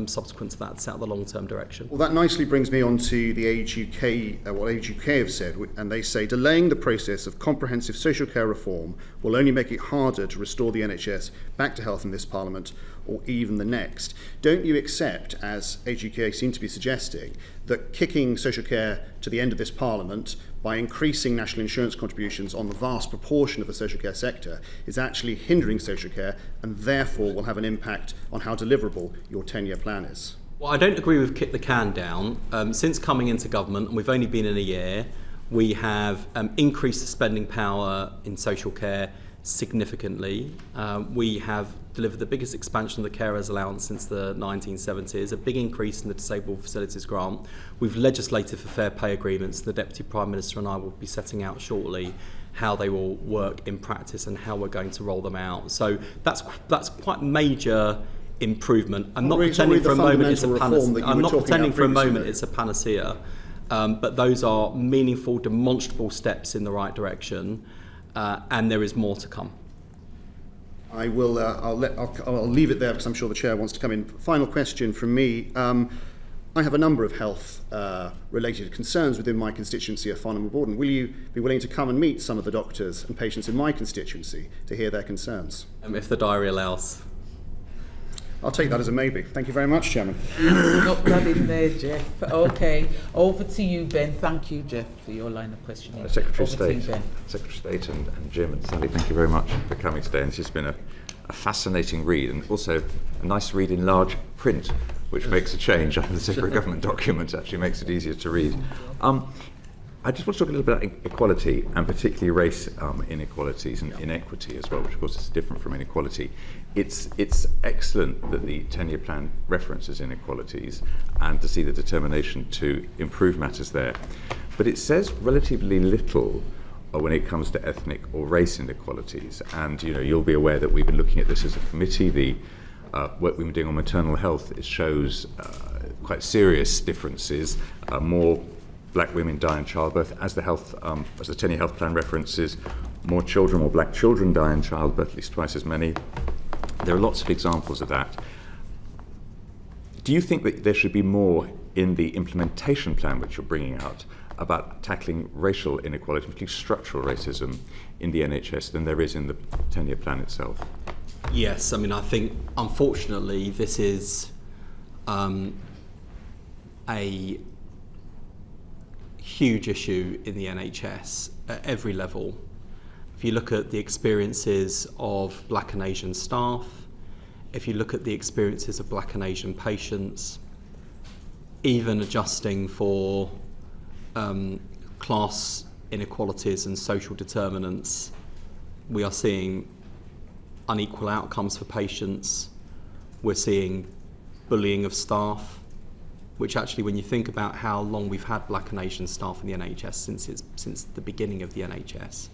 subsequent to that to set out the long-term direction. Well, that nicely brings me on to the Age UK, what Age UK have said, and they say delaying the process of comprehensive social care reform will only make it harder to restore the NHS back to health in this Parliament or even the next. Don't you accept, as Age UK seem to be suggesting, that kicking social care to the end of this Parliament by increasing national insurance contributions on the vast proportion of the social care sector is actually hindering social care and therefore will have an impact on how deliverable your 10-year plan is? Well, I don't agree with kick the can down. Since coming into government, and we've only been in a year, we have increased the spending power in social care significantly. We have delivered the biggest expansion of the carers allowance since the 1970s, a big increase in the disabled facilities grant. We've legislated for fair pay agreements. The Deputy Prime Minister and I will be setting out shortly how they will work in practice and how we're going to roll them out. So that's quite major improvement. I'm not pretending for a moment it's a panacea. I'm not pretending for a moment it's a panacea, but those are meaningful, demonstrable steps in the right direction, and there is more to come. I will. I'll leave it there because I'm sure the chair wants to come in. Final question from me. I have a number of health-related concerns within my constituency of Farnham and Borden. Will you be willing to come and meet some of the doctors and patients in my constituency to hear their concerns? If the diary allows. I'll take that as a maybe. Thank you very much, Chairman. Not that in there, Jeff. Okay, over to you, Ben. Thank you, Jeff, for your line of questioning. Secretary of Over to State, you, Ben. Secretary of State and Jim and Sally, thank you very much for coming today. And this has been a fascinating read, and also a nice read in large print, which makes a change. The separate government document actually makes it easier to read. I just want to talk a little bit about equality, and particularly race inequalities and inequity as well, which of course is different from inequality. It's excellent that the 10-year plan references inequalities and to see the determination to improve matters there. But it says relatively little when it comes to ethnic or race inequalities. And you'll be aware that we've been looking at this as a committee. The work we've been doing on maternal health, it shows quite serious differences. More black women die in childbirth, as the 10-year health plan references. More black children die in childbirth, at least twice as many. There are lots of examples of that. Do you think that there should be more in the implementation plan which you're bringing out about tackling racial inequality, particularly structural racism in the NHS, than there is in the 10-year plan itself? Yes, I mean, I think, unfortunately, this is a huge issue in the NHS at every level. If you look at the experiences of Black and Asian staff, if you look at the experiences of Black and Asian patients, even adjusting for class inequalities and social determinants, we are seeing unequal outcomes for patients. We're seeing bullying of staff, which actually, when you think about how long we've had Black and Asian staff in the NHS since the beginning of the NHS,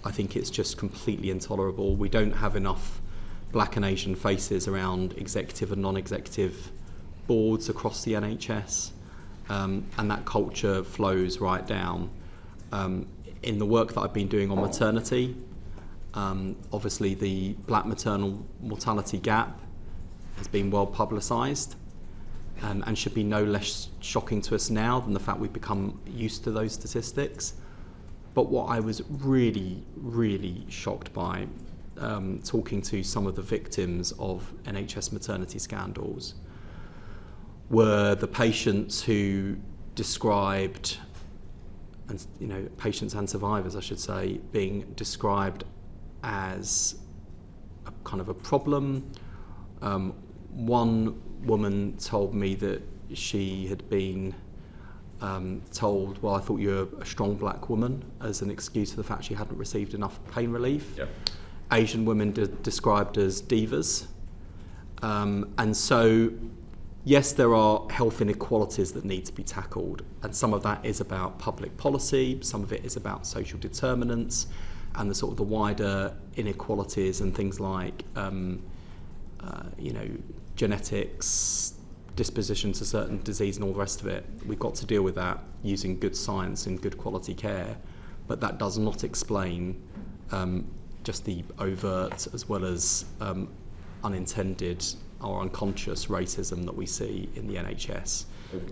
I think it's just completely intolerable. We don't have enough Black and Asian faces around executive and non-executive boards across the NHS, and that culture flows right down. In the work that I've been doing on maternity, obviously the Black maternal mortality gap has been well publicised, and should be no less shocking to us now than the fact we've become used to those statistics. But what I was really, really shocked by, talking to some of the victims of NHS maternity scandals, were the patients who described, and patients and survivors, I should say, being described as a kind of a problem. One woman told me that she had been told, well, I thought you were a strong Black woman, as an excuse for the fact she hadn't received enough pain relief. Yep. Asian women described as divas. And so, yes, there are health inequalities that need to be tackled, and some of that is about public policy, some of it is about social determinants, and the sort of the wider inequalities and things like genetics, disposition to certain disease and all the rest of it. We've got to deal with that using good science and good quality care, but that does not explain just the overt as well as unintended or unconscious racism that we see in the NHS.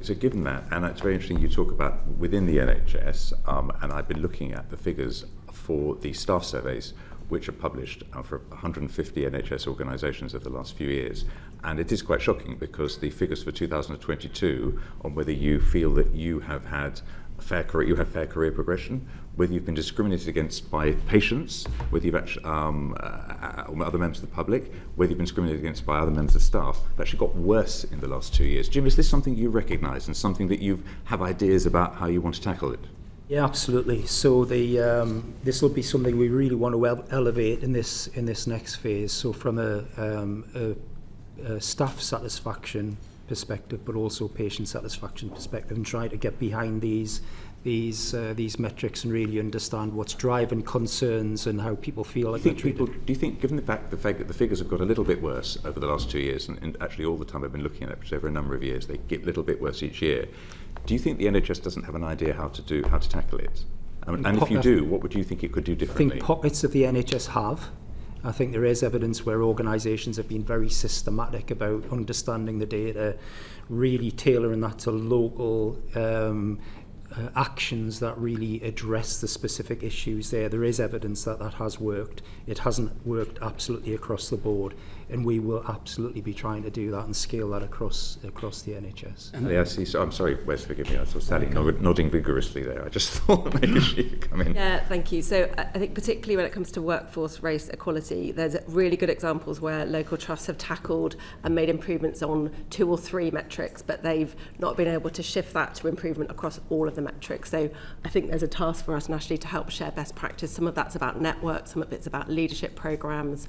So given that, and it's very interesting you talk about within the NHS, and I've been looking at the figures for the staff surveys which are published for 150 NHS organisations over the last few years. And it is quite shocking because the figures for 2022 on whether you feel that you have had fair career progression, whether you've been discriminated against by patients, whether you've actually, other members of the public, whether you've been discriminated against by other members of staff, have actually got worse in the last 2 years. Jim, is this something you recognise and something that you have ideas about how you want to tackle it? Yeah, absolutely. So this will be something we really want to elevate in this next phase. So from a staff satisfaction perspective, but also patient satisfaction perspective, and try to get behind these metrics and really understand what's driving concerns and how people feel like they're treated. Do you think, given the fact that the figures have got a little bit worse over the last 2 years, and actually all the time I've been looking at it, which is over a number of years, they get a little bit worse each year, do you think the NHS doesn't have an idea how to tackle it? And if you do, what would you think it could do differently? I think pockets of the NHS have. I think there is evidence where organisations have been very systematic about understanding the data, really tailoring that to local actions that really address the specific issues there. There is evidence that has worked. It hasn't worked absolutely across the board, and we will absolutely be trying to do that and scale that across the NHS. I see. So I'm sorry, Wes, forgive me. I saw Sally nodding vigorously there. I just thought maybe she could come in. Yeah, thank you. So I think particularly when it comes to workforce race equality, there's really good examples where local trusts have tackled and made improvements on 2 or 3 metrics, but they've not been able to shift that to improvement across all of the metrics. So I think there's a task for us nationally to help share best practice. Some of that's about networks, some of it's about leadership programs.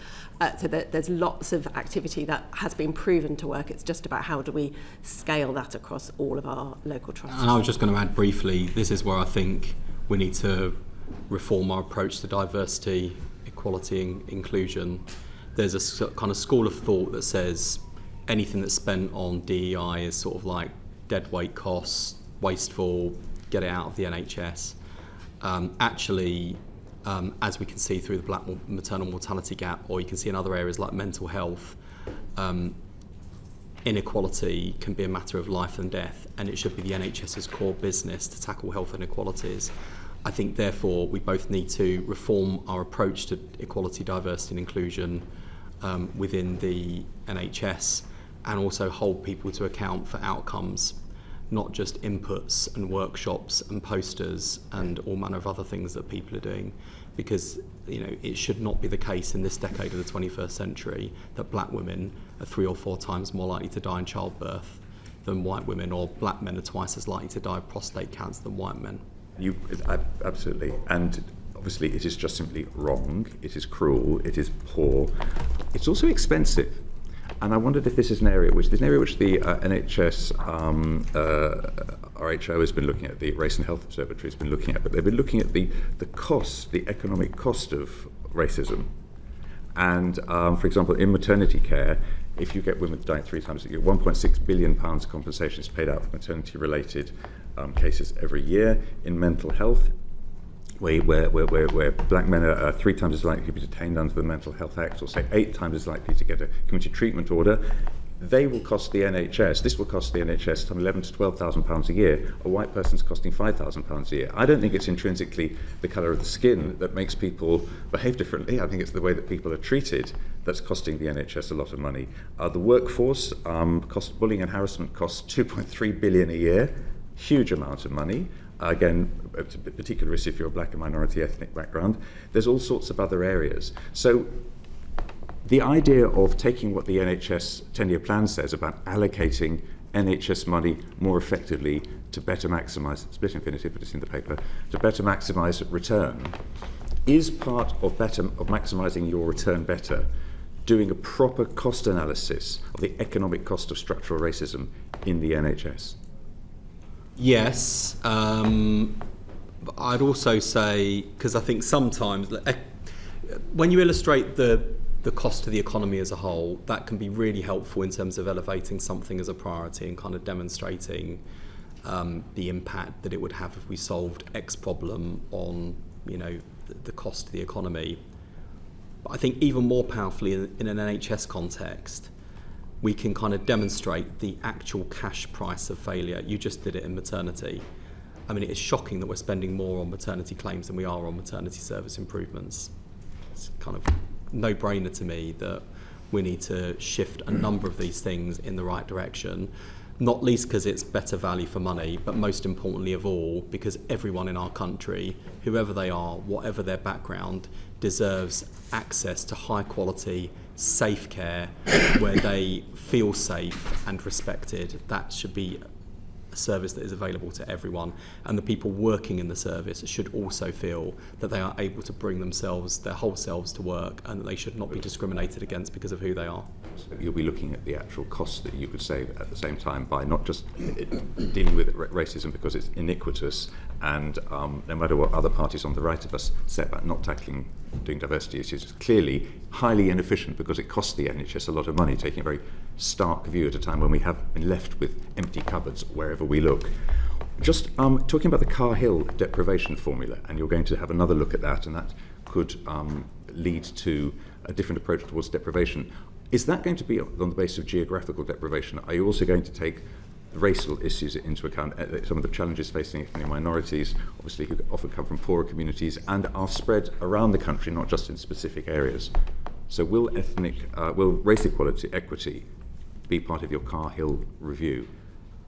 So that there's lots of activity that has been proven to work. It's just about how do we scale that across all of our local trusts. And I was just going to add briefly, this is where I think we need to reform our approach to diversity, equality and inclusion. There's a kind of school of thought that says anything that's spent on DEI is sort of like dead weight costs, wasteful, get it out of the NHS. Actually, as we can see through the black maternal mortality gap, or you can see in other areas like mental health, inequality can be a matter of life and death, and it should be the NHS's core business to tackle health inequalities. I think, therefore, we both need to reform our approach to equality, diversity and inclusion within the NHS, and also hold people to account for outcomes, not just inputs and workshops and posters and all manner of other things that people are doing. Because it should not be the case in this decade of the 21st century that black women are 3 or 4 times more likely to die in childbirth than white women, or black men are twice as likely to die of prostate cancer than white men. Absolutely. And obviously it is just simply wrong, it is cruel, it is poor, it's also expensive. And I wondered if this is an area which the NHS RHO has been looking at, the Race and Health Observatory has been looking at, but they've been looking at the cost, the economic cost of racism. And for example, in maternity care, if you get women dying 3 times a year, £1.6 billion compensation is paid out for maternity-related cases every year. In mental health, where black men are 3 times as likely to be detained under the Mental Health Act, or say 8 times as likely to get a community treatment order, they will cost the NHS, this will cost the NHS some £11,000 to £12,000 a year. A white person's costing £5,000 a year. I don't think it's intrinsically the colour of the skin that makes people behave differently. I think it's the way that people are treated that's costing the NHS a lot of money. The workforce, bullying and harassment costs $2.3 billion a year, huge amount of money. Again, it's a particular risk if you're a black and minority ethnic background. There's all sorts of other areas. So the idea of taking what the NHS 10-year plan says about allocating NHS money more effectively to better maximise, split infinitive, but it's in the paper, to better maximise return, is part of maximising your return better, doing a proper cost analysis of the economic cost of structural racism in the NHS. Yes, but I'd also say, because I think sometimes when you illustrate the cost to the economy as a whole, that can be really helpful in terms of elevating something as a priority and kind of demonstrating the impact that it would have if we solved X problem on the cost to the economy. But I think even more powerfully in an NHS context, we can kind of demonstrate the actual cash price of failure. You just did it in maternity. I mean, it is shocking that we're spending more on maternity claims than we are on maternity service improvements. It's kind of no-brainer to me that we need to shift a number of these things in the right direction, not least because it's better value for money, but most importantly of all, because everyone in our country, whoever they are, whatever their background, deserves access to high-quality, safe care where they feel safe and respected. That should be a service that is available to everyone, and the people working in the service should also feel that they are able to bring themselves, their whole selves, to work, and that they should not be discriminated against because of who they are. So you'll be looking at the actual costs that you could save at the same time by not just dealing with racism because it's iniquitous, and no matter what other parties on the right of us say about not doing diversity issues, it's clearly highly inefficient because it costs the NHS a lot of money, taking a very stark view at a time when we have been left with empty cupboards wherever we look. Just talking about the Cahill deprivation formula, and you're going to have another look at that, and that could lead to a different approach towards deprivation. Is that going to be on the basis of geographical deprivation? Are you also going to take racial issues into account, some of the challenges facing ethnic minorities, obviously who often come from poorer communities and are spread around the country, not just in specific areas? So will race equity be part of your Cahill review?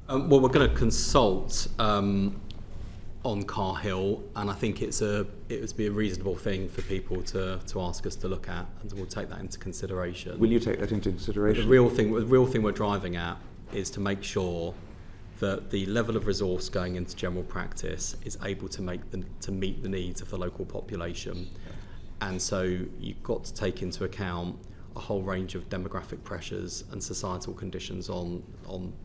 Well, we're going to consult on Cahill, and I think it would be a reasonable thing for people to ask us to look at, and we'll take that into consideration. Will you take that into consideration? The real thing we're driving at is to make sure that the level of resource going into general practice is able to meet the needs of the local population. And so you've got to take into account a whole range of demographic pressures and societal conditions on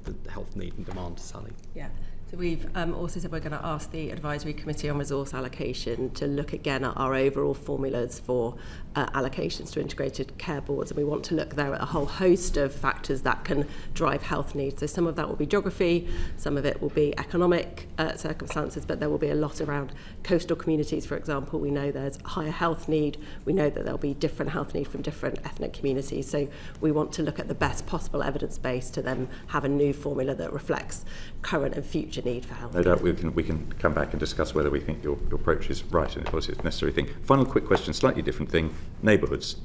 the health need and demand, Sally. Yeah. So we've also said we're going to ask the Advisory Committee on Resource Allocation to look again at our overall formulas for allocations to integrated care boards, and we want to look there at a whole host of factors that can drive health needs. So some of that will be geography, some of it will be economic circumstances, but there will be a lot around coastal communities, for example. We know there's a higher health need, we know that there'll be different health need from different ethnic communities, so we want to look at the best possible evidence base to then have a new formula that reflects current and future need for health. No doubt we can come back and discuss whether we think your approach is right and it's a necessary thing. Final quick question, slightly different thing, neighbourhoods.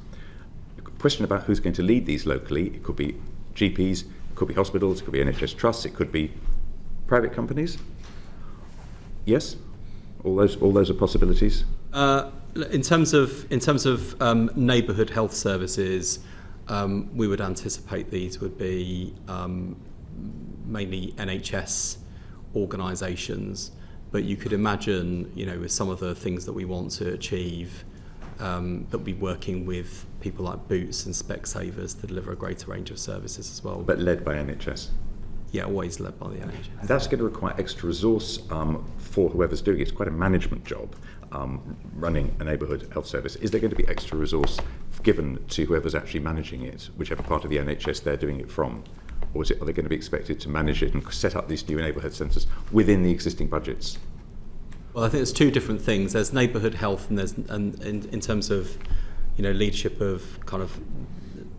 A question about who's going to lead these locally. It could be GPs, it could be hospitals, it could be NHS trusts, it could be private companies. Yes? All those are possibilities? In terms of neighbourhood health services, we would anticipate these would be mainly NHS organisations, but you could imagine, with some of the things that we want to achieve, that we'll be working with people like Boots and Specsavers to deliver a greater range of services as well. But led by NHS? Yeah, always led by the NHS. That's going to require extra resource for whoever's doing it. It's quite a management job, running a neighbourhood health service. Is there going to be extra resource given to whoever's actually managing it, whichever part of the NHS they're doing it from? Or are they going to be expected to manage it and set up these new neighbourhood centres within the existing budgets? Well, I think there's two different things. There's neighbourhood health, and in terms of leadership of kind of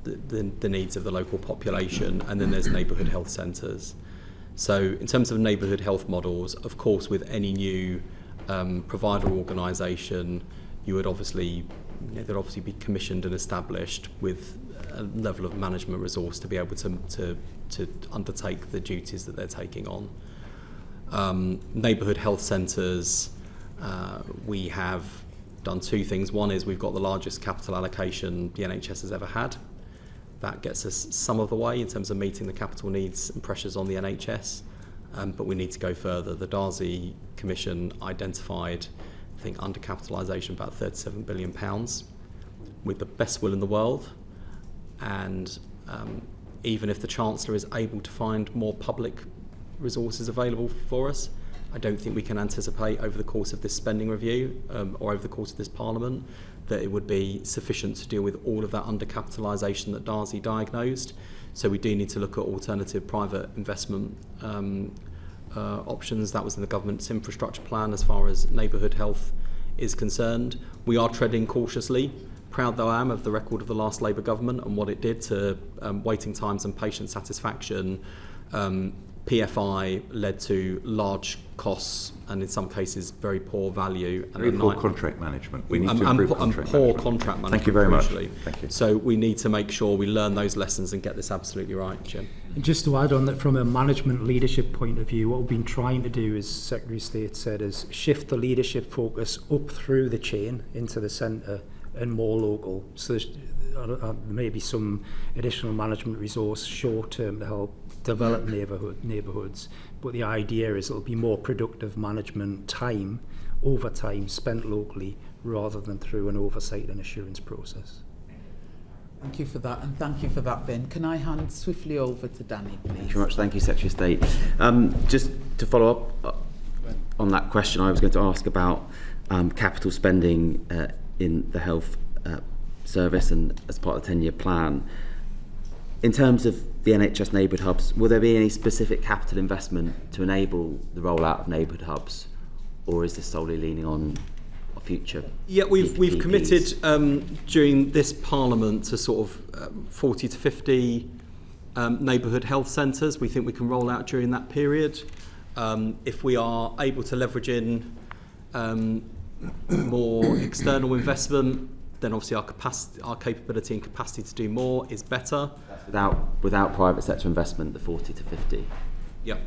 the needs of the local population, and then there's neighbourhood health centres. So in terms of neighbourhood health models, of course, with any new provider organisation, you would obviously they'd obviously be commissioned and established with a level of management resource to be able to undertake the duties that they're taking on. Neighbourhood health centres, we have done two things. One is we've got the largest capital allocation the NHS has ever had. That gets us some of the way in terms of meeting the capital needs and pressures on the NHS, but we need to go further. The Darcy Commission identified, I think, undercapitalisation about £37 billion with the best will in the world, and even if the Chancellor is able to find more public resources available for us, I don't think we can anticipate over the course of this spending review or over the course of this Parliament that it would be sufficient to deal with all of that undercapitalisation that Darcy diagnosed. So we do need to look at alternative private investment options. That was in the government's infrastructure plan as far as neighbourhood health is concerned. We are treading cautiously. Proud though I am of the record of the last Labour government and what it did to waiting times and patient satisfaction. PFI led to large costs and in some cases very poor value. Very poor contract management. We need to improve contract poor management. Contract management. Thank you very much. Thank you. So we need to make sure we learn those lessons and get this absolutely right, Jim. And just to add on that, from a management leadership point of view, what we've been trying to do, as Secretary of State said, is shift the leadership focus up through the chain into the centre and more local. So there may be some additional management resource short term to help develop neighbourhoods, but the idea is it'll be more productive management time over time spent locally rather than through an oversight and assurance process. Thank you for that, and thank you for that, Ben. Can I hand swiftly over to Danny, please? Thank you very much. Thank you, Secretary of State. Just to follow up on that question, I was going to ask about capital spending in the health service and as part of the 10-year plan. In terms of the NHS neighbourhood hubs, will there be any specific capital investment to enable the rollout of neighbourhood hubs, or is this solely leaning on a future? Yeah, we've committed during this Parliament to sort of 40 to 50 neighbourhood health centres. We think we can roll out during that period. If we are able to leverage in more external investment, then obviously our capability and capacity to do more is better. Without private sector investment, the 40 to 50? Yep.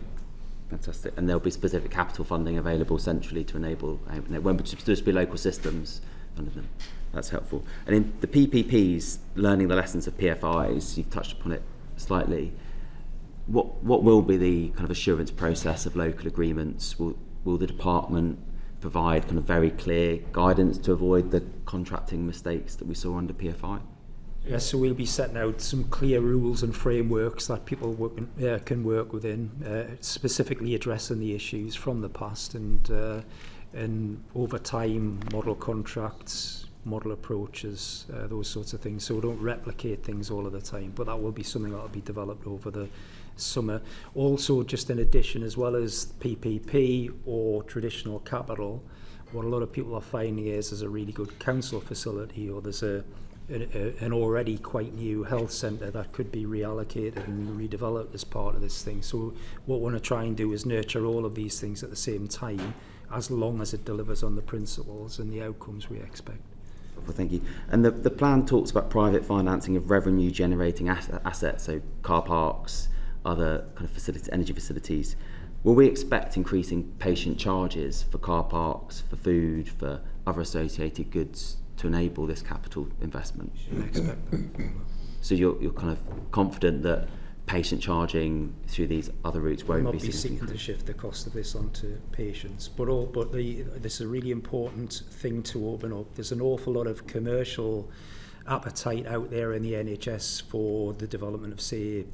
Fantastic. And there'll be specific capital funding available centrally to enable, when would just be local systems under them. That's helpful. And in the PPPs, learning the lessons of PFIs, you've touched upon it slightly. What will be the kind of assurance process of local agreements? Will the department provide kind of very clear guidance to avoid the contracting mistakes that we saw under PFI? Yes, so we'll be setting out some clear rules and frameworks that people can work within, specifically addressing the issues from the past, and over time, model contracts, model approaches, those sorts of things. So we don't replicate things all of the time, but that will be something that will be developed over the summer. Also, just in addition, as well as PPP or traditional capital, what a lot of people are finding is there's a really good council facility, or there's an already quite new health centre that could be reallocated and redeveloped as part of this thing. So what we want to try and do is nurture all of these things at the same time, as long as it delivers on the principles and the outcomes we expect. Well, thank you. And the plan talks about private financing of revenue generating assets, so car parks, other kind of facilities, energy facilities. Will we expect increasing patient charges for car parks, for food, for other associated goods to enable this capital investment? Shouldn't expect that. So you're kind of confident that patient charging through these other routes won't be seeking to shift the cost of this onto patients, but this is a really important thing to open up. There's an awful lot of commercial appetite out there in the NHS for the development of, say,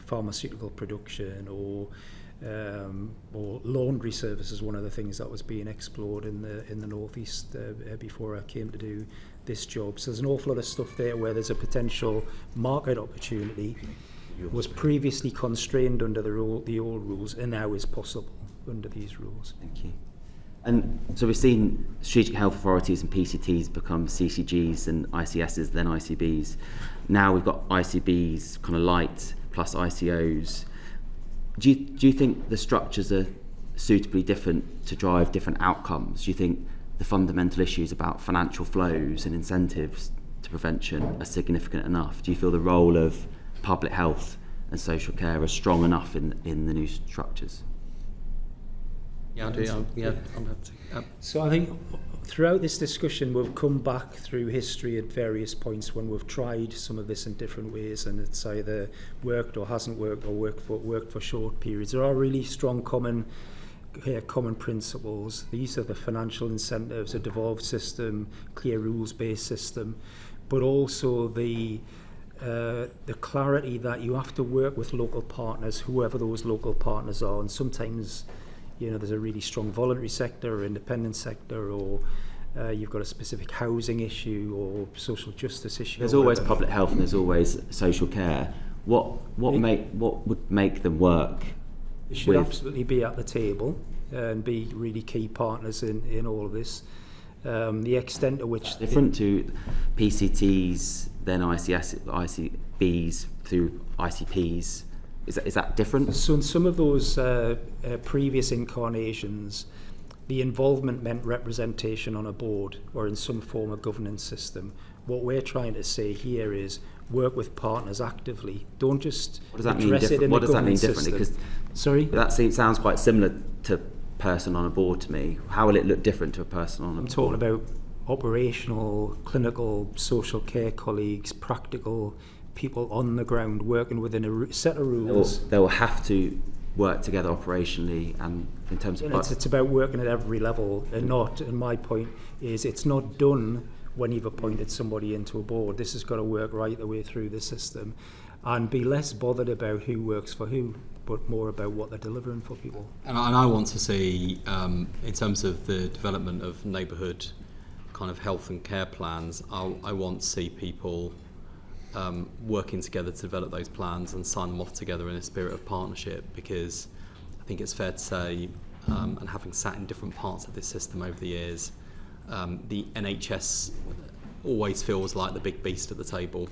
pharmaceutical production, or laundry services. One of the things that was being explored in the northeast before I came to do this job. So there's an awful lot of stuff there where there's a potential market opportunity. Was previously constrained under the old rules, and now is possible under these rules. Thank you. And so we've seen strategic health authorities and PCTs become CCGs and ICSs, then ICBs. Now we've got ICBs kind of light plus ICOs. Do you think the structures are suitably different to drive different outcomes? Do you think the fundamental issues about financial flows and incentives to prevention are significant enough? Do you feel the role of public health and social care are strong enough in the new structures? Yeah, I do. I'm happy to. So I think throughout this discussion we've come back through history at various points when we've tried some of this in different ways, and it's either worked or hasn't worked, or worked for short periods. There are really strong common principles. The use of the financial incentives, a devolved system, clear rules-based system, but also the clarity that you have to work with local partners, whoever those local partners are, and sometimes there's a really strong voluntary sector or independent sector, or you've got a specific housing issue or social justice issue. There's always public health and there's always social care. What would make them work? They should absolutely be at the table and be really key partners in all of this. The extent to which different to PCTs, then ICBs through ICPs. Is that different? So in some of those previous incarnations, the involvement meant representation on a board or in some form of governance system. What we're trying to say here is work with partners actively. Don't just address it in the governance system. Because sorry? That sounds quite similar to person on a board to me. How will it look different to a person on a board? I'm talking about operational, clinical, social care colleagues, practical people on the ground working within a set of rules. They will have to work together operationally and in terms of... It's about working at every level, and my point is it's not done when you've appointed somebody into a board. This has got to work right the way through the system and be less bothered about who works for who, but more about what they're delivering for people. And I want to see, in terms of the development of neighbourhood kind of health and care plans, I want to see people working together to develop those plans and sign them off together in a spirit of partnership, because I think it's fair to say, and having sat in different parts of this system over the years, the NHS always feels like the big beast at the table.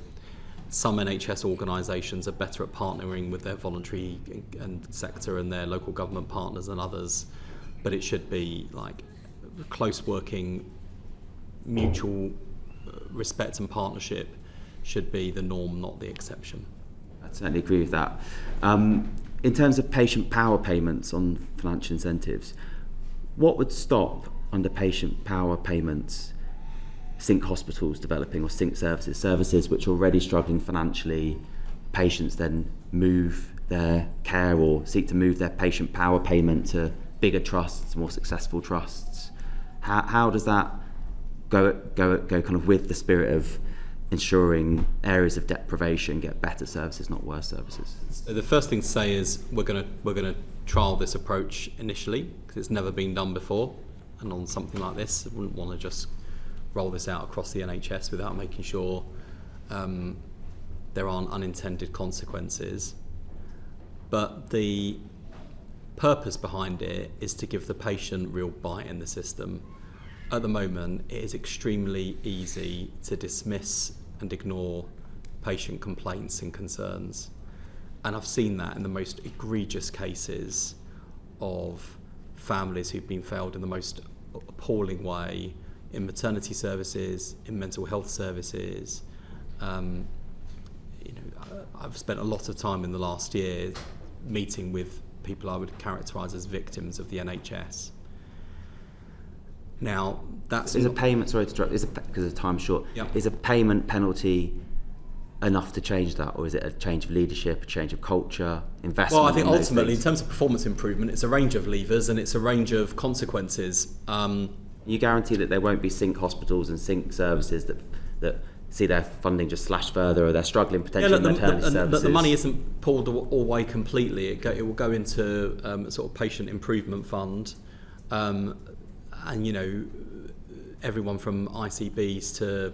Some NHS organisations are better at partnering with their voluntary and sector and their local government partners than others, but it should be like close working, mutual respect and partnership should be the norm, not the exception. I certainly agree with that. In terms of patient power payments on financial incentives, what would stop under patient power payments sync hospitals developing, or sync services which are already struggling financially? Patients then move their care or seek to move their patient power payment to bigger trusts, more successful trusts. How does that go kind of with the spirit of ensuring areas of deprivation get better services, not worse services? So the first thing to say is we're going to trial this approach initially, because it's never been done before, and on something like this, I wouldn't want to just roll this out across the NHS without making sure there aren't unintended consequences. But the purpose behind it is to give the patient real bite in the system. At the moment, it is extremely easy to dismiss and ignore patient complaints and concerns. And I've seen that in the most egregious cases of families who've been failed in the most appalling way in maternity services, in mental health services. I've spent a lot of time in the last year meeting with people I would characterise as victims of the NHS. Now, that's... Is a payment, sorry to interrupt, because of time's short, is a payment penalty enough to change that, or is it a change of leadership, a change of culture, investment? Well, I think ultimately, in terms of performance improvement, it's a range of levers and it's a range of consequences. You guarantee that there won't be sink hospitals and sink services that see their funding just slashed further, or they're struggling potentially in maternity services? But the money isn't pulled all way completely. It will go into a sort of patient improvement fund. And, everyone from ICBs to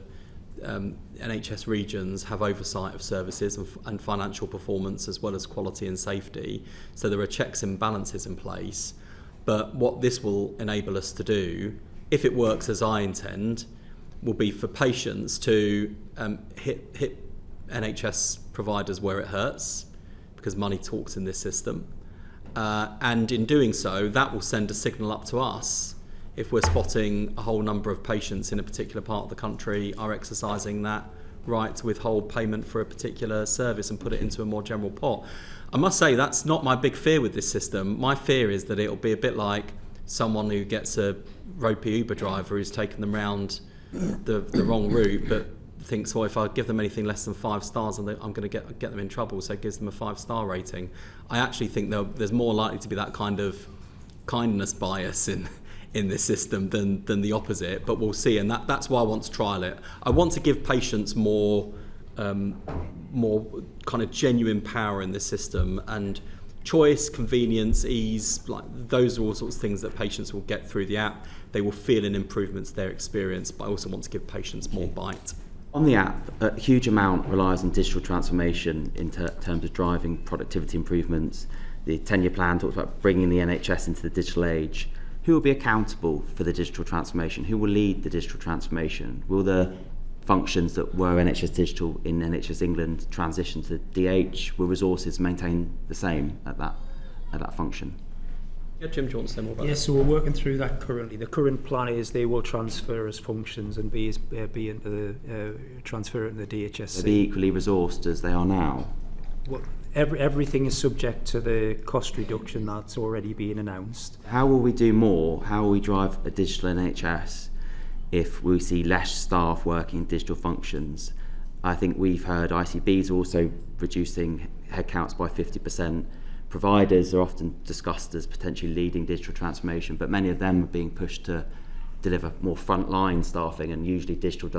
NHS regions have oversight of services and financial performance, as well as quality and safety. So there are checks and balances in place. But what this will enable us to do, if it works as I intend, will be for patients to hit NHS providers where it hurts, because money talks in this system. And in doing so, that will send a signal up to us if we're spotting a whole number of patients in a particular part of the country are exercising that right to withhold payment for a particular service and put it into a more general pot. I must say that's not my big fear with this system. My fear is that it'll be a bit like someone who gets a ropey Uber driver who's taken them round the wrong route, but thinks, well, if I give them anything less than 5 stars, I'm going to get them in trouble, so it gives them a 5-star rating. I actually think there's more likely to be that kind of kindness bias in this system than the opposite, but we'll see, and that's why I want to trial it. I want to give patients more kind of genuine power in this system, and choice, convenience, ease, like those are all sorts of things that patients will get through the app. They will feel an improvement to their experience, but I also want to give patients more bite. On the app, a huge amount relies on digital transformation in terms of driving productivity improvements. The 10-year plan talks about bringing the NHS into the digital age. Who will be accountable for the digital transformation? Who will lead the digital transformation? Will the functions that were NHS Digital in NHS England transition to DH? Will resources maintain the same at that function? Yeah, Jim, do you want to say more about that? Yes, so we're working through that currently. The current plan is they will transfer as functions and transfer it into the DHSC. Are they equally resourced as they are now? Well, everything is subject to the cost reduction that's already been announced. How will we do more? How will we drive a digital NHS if we see less staff working in digital functions? I think we've heard ICBs are also reducing headcounts by 50%. Providers are often discussed as potentially leading digital transformation, but many of them are being pushed to deliver more frontline staffing, and usually digital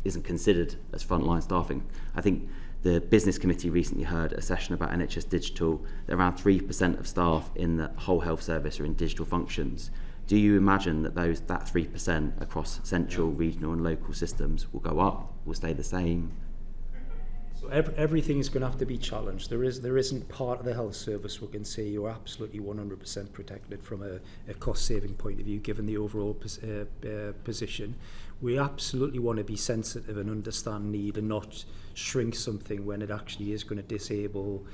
isn't considered as frontline staffing. I think the Business Committee recently heard a session about NHS Digital. Around 3% of staff in the whole health service are in digital functions. Do you imagine that that 3% across central, regional and local systems will go up, will stay the same? So everything is going to have to be challenged. There isn't part of the health service we can say you're absolutely 100% protected from a cost-saving point of view, given the overall position. We absolutely want to be sensitive and understand need and not shrink something when it actually is going to disable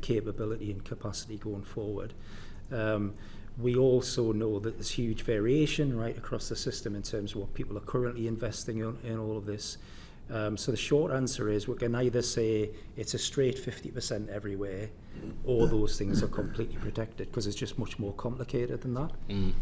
capability and capacity going forward. We also know that there's huge variation right across the system in terms of what people are currently investing in all of this. So the short answer is we can either say it's a straight 50% everywhere, or those things are completely protected, because it's just much more complicated than that. Mm.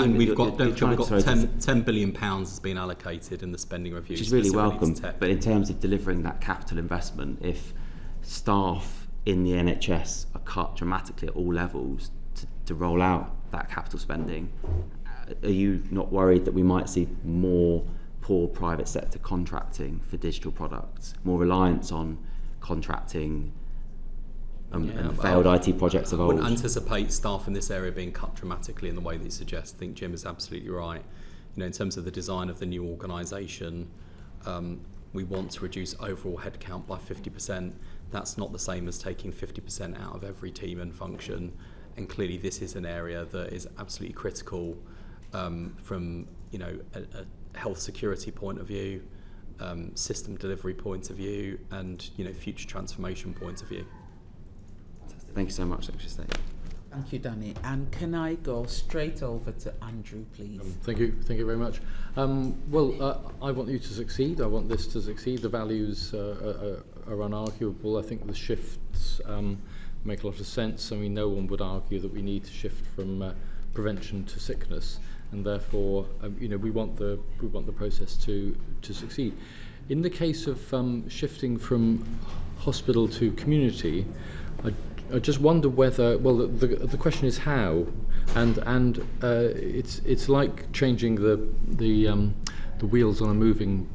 And we've got £10 billion has been allocated in the spending review. Which is really welcome, but in terms of delivering that capital investment, if staff in the NHS are cut dramatically at all levels to roll out that capital spending, are you not worried that we might see more poor private sector contracting for digital products, more reliance on contracting and failed IT projects of I old. wouldn't anticipate staff in this area being cut dramatically in the way that you suggest. I think Jim is absolutely right. In terms of the design of the new organisation, we want to reduce overall headcount by 50%. That's not the same as taking 50% out of every team and function. And clearly this is an area that is absolutely critical from a health security point of view, system delivery point of view, and future transformation point of view. Thank you so much, Secretary of State. Thank you, Danny. And can I go straight over to Andrew, please? Thank you very much. I want you to succeed. I want this to succeed. The values are unarguable. I think the shifts make a lot of sense. I mean, no one would argue that we need to shift from prevention to sickness, and therefore, we want the process to succeed. In the case of shifting from hospital to community, I just wonder whether, the question is how, and it's like changing the wheels on a moving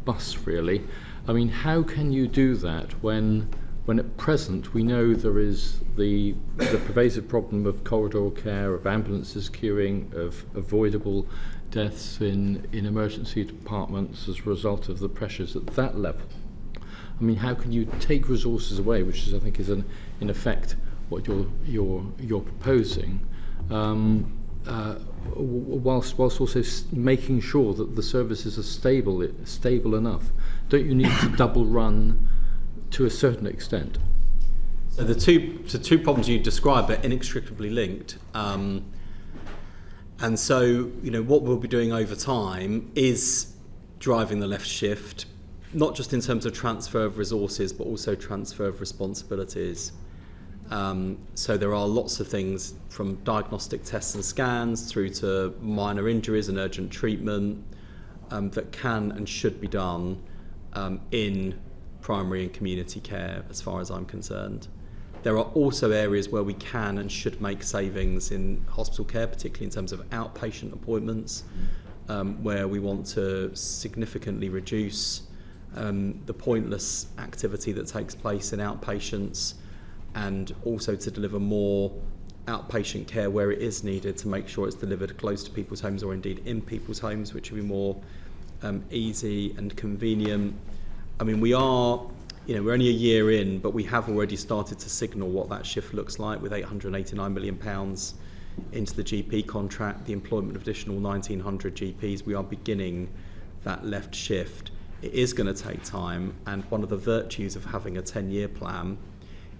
bus, really. I mean, how can you do that when at present we know there is the pervasive problem of corridor care, of ambulances queuing, of avoidable deaths in emergency departments as a result of the pressures at that level? I mean, how can you take resources away, which is, I think, is in effect what you're proposing, whilst also making sure that the services are stable enough? Don't you need to double run to a certain extent? So the two problems you describe are inextricably linked. And so, what we'll be doing over time is driving the left shift, not just in terms of transfer of resources, but also transfer of responsibilities. So there are lots of things from diagnostic tests and scans through to minor injuries and urgent treatment that can and should be done in primary and community care, as far as I'm concerned. There are also areas where we can and should make savings in hospital care, particularly in terms of outpatient appointments, where we want to significantly reduce the pointless activity that takes place in outpatients, and also to deliver more outpatient care where it is needed, to make sure it's delivered close to people's homes or indeed in people's homes, which will be more easy and convenient. I mean, we're only a year in, but we have already started to signal what that shift looks like with £889 million into the GP contract, the employment of additional 1,900 GPs. We are beginning that left shift. It is going to take time, and one of the virtues of having a 10-year plan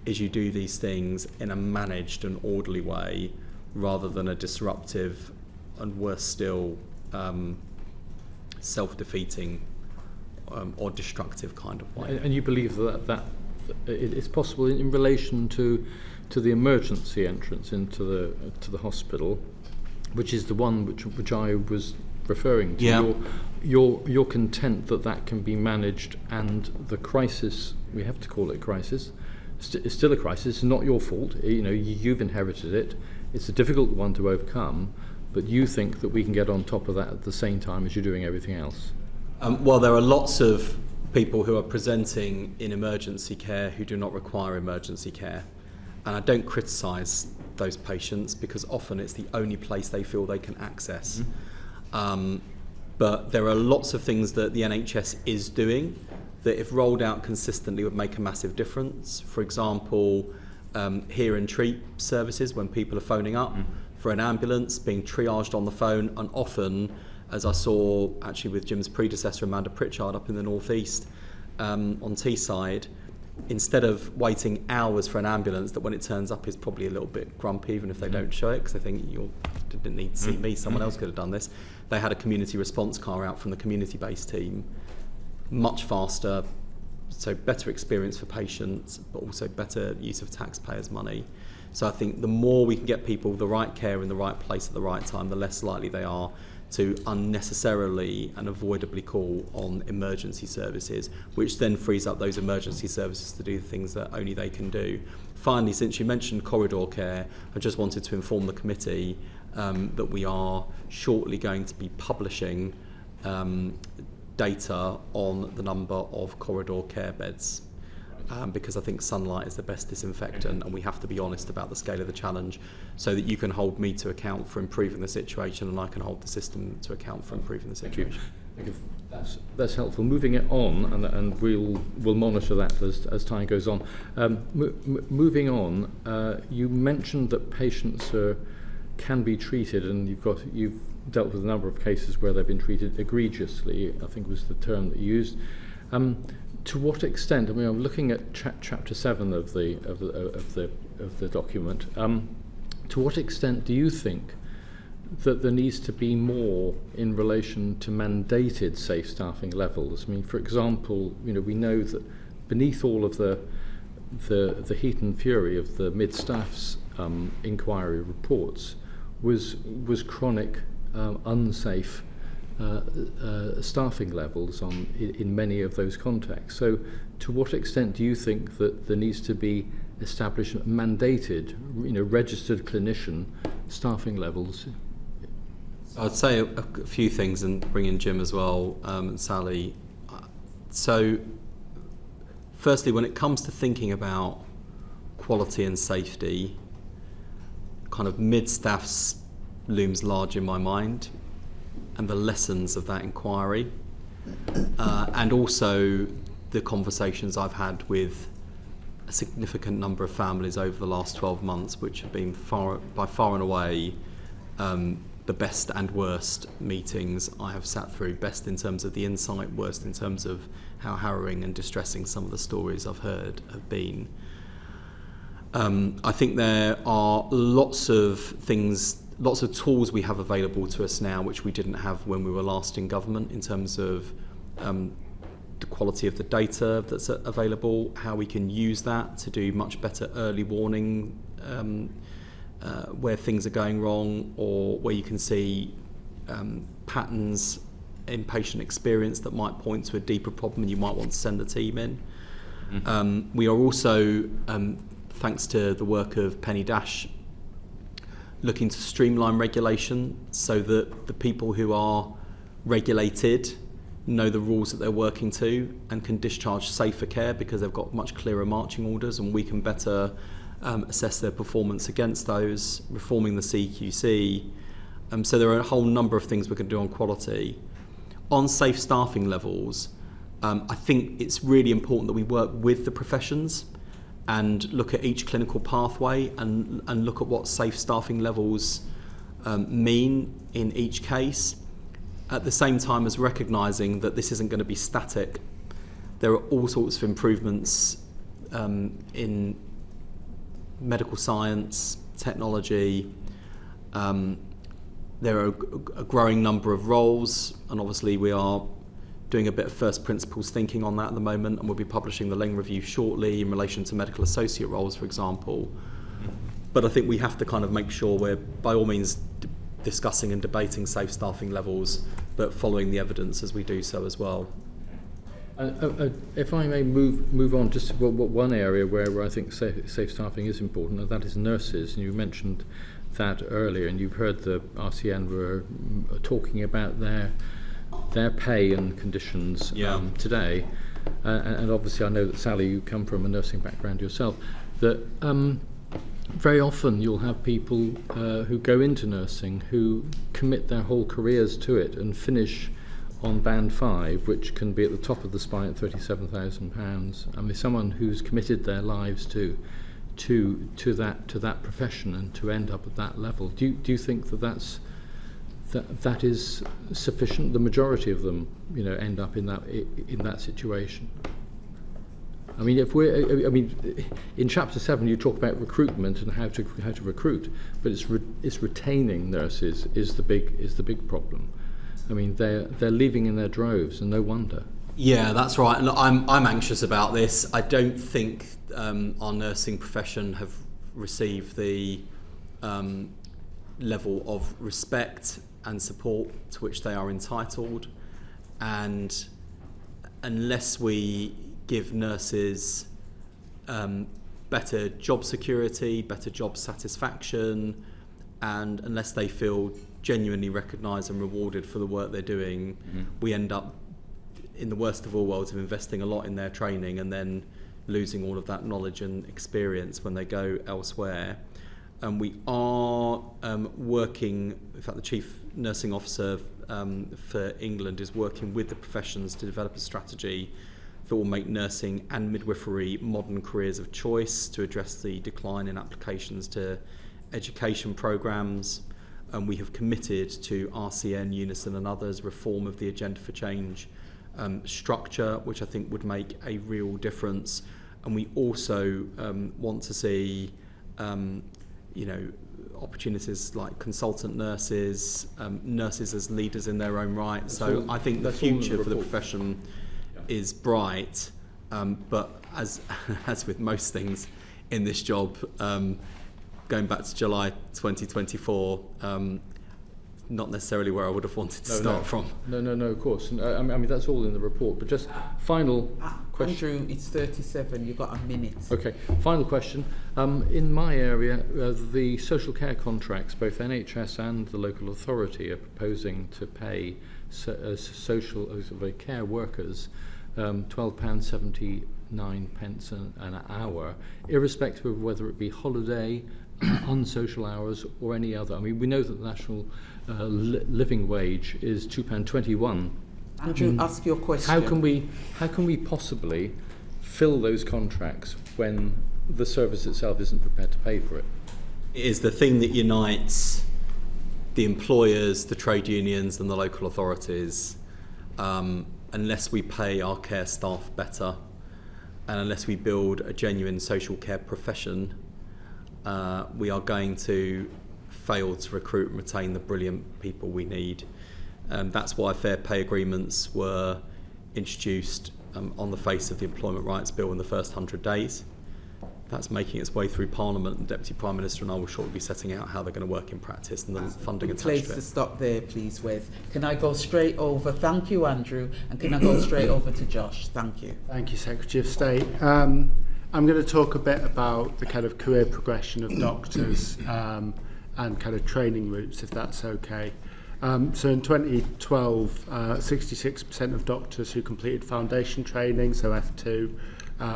is you do these things in a managed and orderly way rather than a disruptive and, worse still, self-defeating or destructive kind of way. And you believe that it's possible in relation to the emergency entrance into the hospital, which is the one which I was referring to. Yeah. You're content that can be managed, and the crisis, we have to call it a crisis, it's still a crisis. It's not your fault. You've inherited it. It's a difficult one to overcome, but you think that we can get on top of that at the same time as you're doing everything else. Well, there are lots of people who are presenting in emergency care who do not require emergency care, and I don't criticise those patients because often it's the only place they feel they can access. But there are lots of things that the NHS is doing that, if rolled out consistently, would make a massive difference. For example, hear and treat services when people are phoning up for an ambulance, being triaged on the phone, and often, as I saw actually with Jim's predecessor, Amanda Pritchard, up in the northeast on Teesside, instead of waiting hours for an ambulance that when it turns up is probably a little bit grumpy even if they don't show it because they think you didn't need to see me, someone else could have done this, they had a community response car out from the community-based team, much faster, so better experience for patients but also better use of taxpayers' money. So I think the more we can get people the right care in the right place at the right time, the less likely they are to unnecessarily and avoidably call on emergency services, which then frees up those emergency services to do the things that only they can do. Finally, since you mentioned corridor care, I just wanted to inform the committee that we are shortly going to be publishing data on the number of corridor care beds. Because I think sunlight is the best disinfectant, and we have to be honest about the scale of the challenge, so that you can hold me to account for improving the situation, and I can hold the system to account for improving the situation. Thank you. That's helpful. Moving it on, and we'll monitor that as time goes on. Moving on, you mentioned that patients can be treated, and you've dealt with a number of cases where they've been treated egregiously, I think was the term that you used. To what extent? I mean, I'm looking at chapter 7 of the document. To what extent do you think that there needs to be more in relation to mandated safe staffing levels? I mean, for example, we know that beneath all of the heat and fury of the mid-staff's inquiry reports was chronic unsafe staffing levels in many of those contexts. So to what extent do you think that there needs to be established mandated, registered clinician staffing levels? I'd say a few things, and bring in Jim as well, and Sally. So firstly, when it comes to thinking about quality and safety, kind of mid-staffs looms large in my mind, and the lessons of that inquiry, and also the conversations I've had with a significant number of families over the last 12 months, which have been by far and away the best and worst meetings I have sat through, best in terms of the insight, worst in terms of how harrowing and distressing some of the stories I've heard have been. I think there are lots of tools we have available to us now which we didn't have when we were last in government, in terms of the quality of the data that's available, how we can use that to do much better early warning where things are going wrong, or where you can see patterns in patient experience that might point to a deeper problem and you might want to send a team in. Mm-hmm. We are also, thanks to the work of Penny Dash, looking to streamline regulation so that the people who are regulated know the rules that they're working to and can discharge safer care because they've got much clearer marching orders, and we can better assess their performance against those, reforming the CQC. So there are a whole number of things we can do on quality. On safe staffing levels, I think it's really important that we work with the professions and look at each clinical pathway and look at what safe staffing levels mean in each case, at the same time as recognising that this isn't going to be static. There are all sorts of improvements in medical science, technology. There are a growing number of roles, and obviously we are doing a bit of first principles thinking on that at the moment, and we'll be publishing the Leng Review shortly in relation to medical associate roles, for example. But I think we have to kind of make sure we're, by all means, discussing and debating safe staffing levels, but following the evidence as we do so as well. If I may move on, just one area where I think safe staffing is important, and that is nurses. And you mentioned that earlier, and you've heard the RCN were talking about their pay and conditions today. And obviously I know that, Sally, you come from a nursing background yourself, that very often you'll have people who go into nursing who commit their whole careers to it and finish on band 5, which can be at the top of the spine at £37,000. I mean, someone who's committed their lives to that profession and to end up at that level. Do you think that is sufficient? The majority of them, end up in that situation. I mean, in chapter 7 you talk about recruitment and how to recruit, but it's retaining nurses is the big problem. I mean, they're leaving in their droves, and no wonder. Yeah, that's right. And I'm anxious about this. I don't think our nursing profession have received the level of respect and support to which they are entitled, and unless we give nurses better job security, better job satisfaction, and unless they feel genuinely recognised and rewarded for the work they're doing, we end up, in the worst of all worlds, of investing a lot in their training and then losing all of that knowledge and experience when they go elsewhere. And we are working, in fact the Chief Nursing Officer for England is working with the professions to develop a strategy that will make nursing and midwifery modern careers of choice to address the decline in applications to education programmes. And we have committed to RCN, Unison and others reform of the Agenda for Change structure, which I think would make a real difference. And we also want to see opportunities like consultant nurses, nurses as leaders in their own right. So I think the future for the profession is bright, but as with most things in this job, going back to July 2024, not necessarily where I would have wanted to start from. No, of course. And, I mean, that's all in the report, but just final question. Andrew, it's 37, you've got a minute. Okay, final question. In my area, the social care contracts, both NHS and the local authority, are proposing to pay care workers £12.79 an hour, irrespective of whether it be holiday, unsocial hours or any other. I mean, we know that the national living wage is £2.21. Andrew, ask your question. How can we possibly fill those contracts when the service itself isn't prepared to pay for it? It is the thing that unites the employers, the trade unions and the local authorities. Unless we pay our care staff better and unless we build a genuine social care profession, we are going to fail to recruit and retain the brilliant people we need. That's why fair pay agreements were introduced on the face of the Employment Rights Bill in the first 100 days. That's making its way through Parliament, and the Deputy Prime Minister and I will shortly be setting out how they're going to work in practice and the funding attached to it. Place to stop there, please, Wes. Can I go straight over? Thank you, Andrew. And can I go straight over to Josh? Thank you. Thank you, Secretary of State. I'm going to talk a bit about the kind of career progression of doctors and kind of training routes, if that's okay. So in 2012, 66% of doctors who completed foundation training, so F2,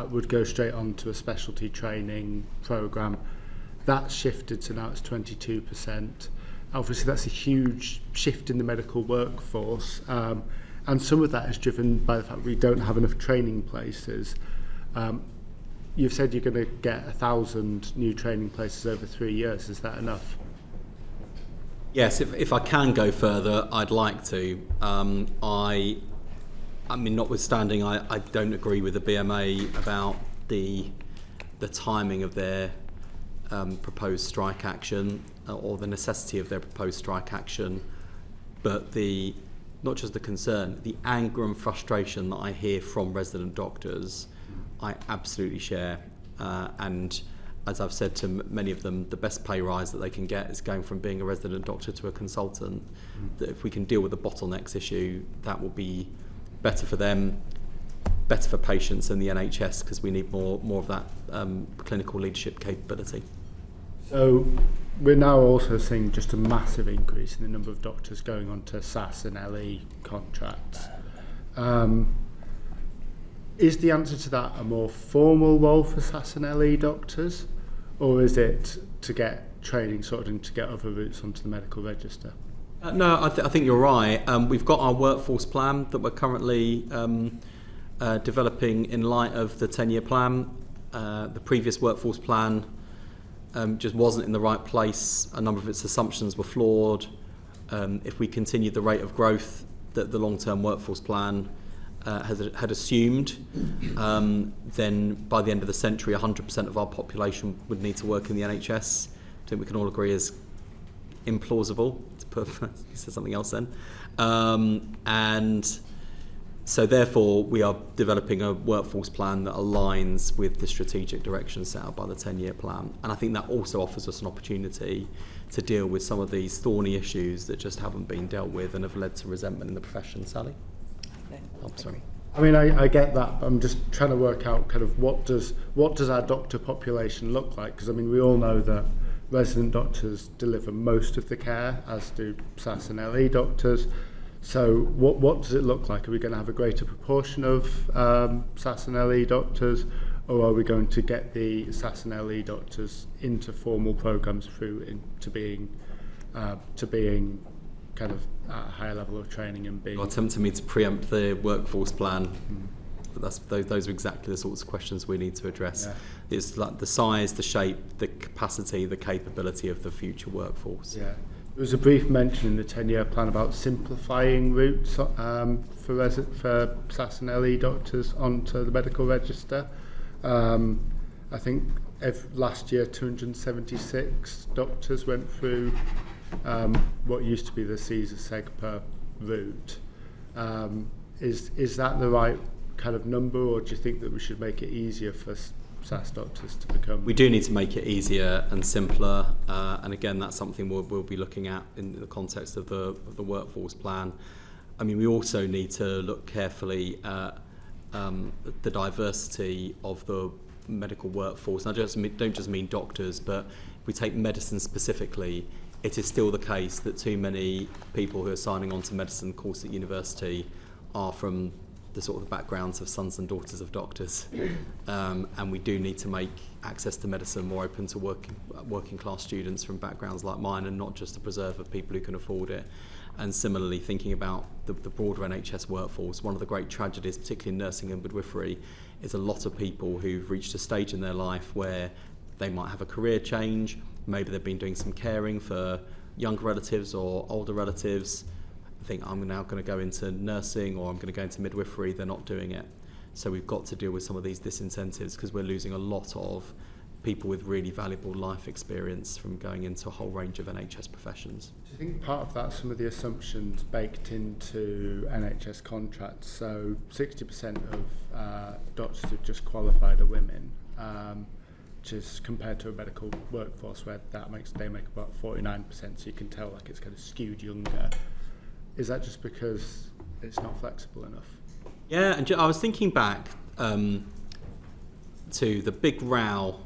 would go straight on to a specialty training programme. That's shifted to now it's 22%. Obviously that's a huge shift in the medical workforce, and some of that is driven by the fact we don't have enough training places. You've said you're going to get 1,000 new training places over 3 years. Is that enough? Yes, if I can go further, I'd like to. I mean, notwithstanding, I don't agree with the BMA about the timing of their proposed strike action or the necessity of their proposed strike action, but not just the concern, the anger and frustration that I hear from resident doctors, I absolutely share. And as I've said to many of them, the best pay rise that they can get is going from being a resident doctor to a consultant. That if we can deal with the bottlenecks issue, that will be better for them, better for patients and the NHS, because we need more of that clinical leadership capability. So we're now also seeing just a massive increase in the number of doctors going on to SAS and LE contracts. Is the answer to that a more formal role for SAS and LE doctors, or is it to get training sorted and to get other routes onto the medical register? No, I think you're right. We've got our workforce plan that we're currently developing in light of the 10-year plan. The previous workforce plan just wasn't in the right place. A number of its assumptions were flawed. If we continued the rate of growth that the long-term workforce plan had assumed, then by the end of the century 100% of our population would need to work in the NHS. I think we can all agree is implausible, to put you said something else then. And so therefore we are developing a workforce plan that aligns with the strategic direction set out by the 10-year plan. And I think that also offers us an opportunity to deal with some of these thorny issues that just haven't been dealt with and have led to resentment in the profession. Sally? I'm sorry. I mean, I get that, but I'm just trying to work out kind of what does our doctor population look like? Because I mean, we all know that resident doctors deliver most of the care, as do SAS and LE doctors. So what does it look like? Are we going to have a greater proportion of SAS and LE doctors, or are we going to get the SAS and LE doctors into formal programs through into being kind of at a higher level of training and being... You're tempting me to preempt the workforce plan. But those are exactly the sorts of questions we need to address. Yeah. It's like the size, the shape, the capacity, the capability of the future workforce. Yeah. There was a brief mention in the 10-year plan about simplifying routes for SAS and LE doctors onto the medical register. I think last year 276 doctors went through what used to be the CSER-SEGPA route. Is that the right kind of number, or do you think that we should make it easier for SAS doctors to become? We do need to make it easier and simpler, and again, that's something we'll be looking at in the context of the workforce plan. I mean, we also need to look carefully at the diversity of the medical workforce. And I don't just mean doctors, but if we take medicine specifically, it is still the case that too many people who are signing on to medicine course at university are from the sort of backgrounds of sons and daughters of doctors, and we do need to make access to medicine more open to working class students from backgrounds like mine, and not just to preserve of people who can afford it. And similarly, thinking about the broader NHS workforce, one of the great tragedies, particularly in nursing and midwifery, is a lot of people who've reached a stage in their life where they might have a career change, maybe they've been doing some caring for younger relatives or older relatives, think I'm now going to go into nursing or I'm going to go into midwifery, they're not doing it. So we've got to deal with some of these disincentives, because we're losing a lot of people with really valuable life experience from going into a whole range of NHS professions. Do you think part of that, some of the assumptions baked into NHS contracts? So 60% of doctors who've just qualified are women, which is compared to a medical workforce where they make about 49%, so you can tell like it's kind of skewed younger. Is that just because it's not flexible enough? Yeah, and I was thinking back to the big row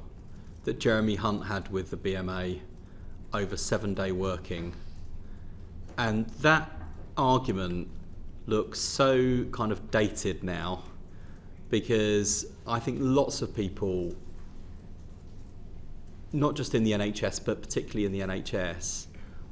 that Jeremy Hunt had with the BMA over 7-day working. And that argument looks so kind of dated now, because I think lots of people, not just in the NHS, but particularly in the NHS,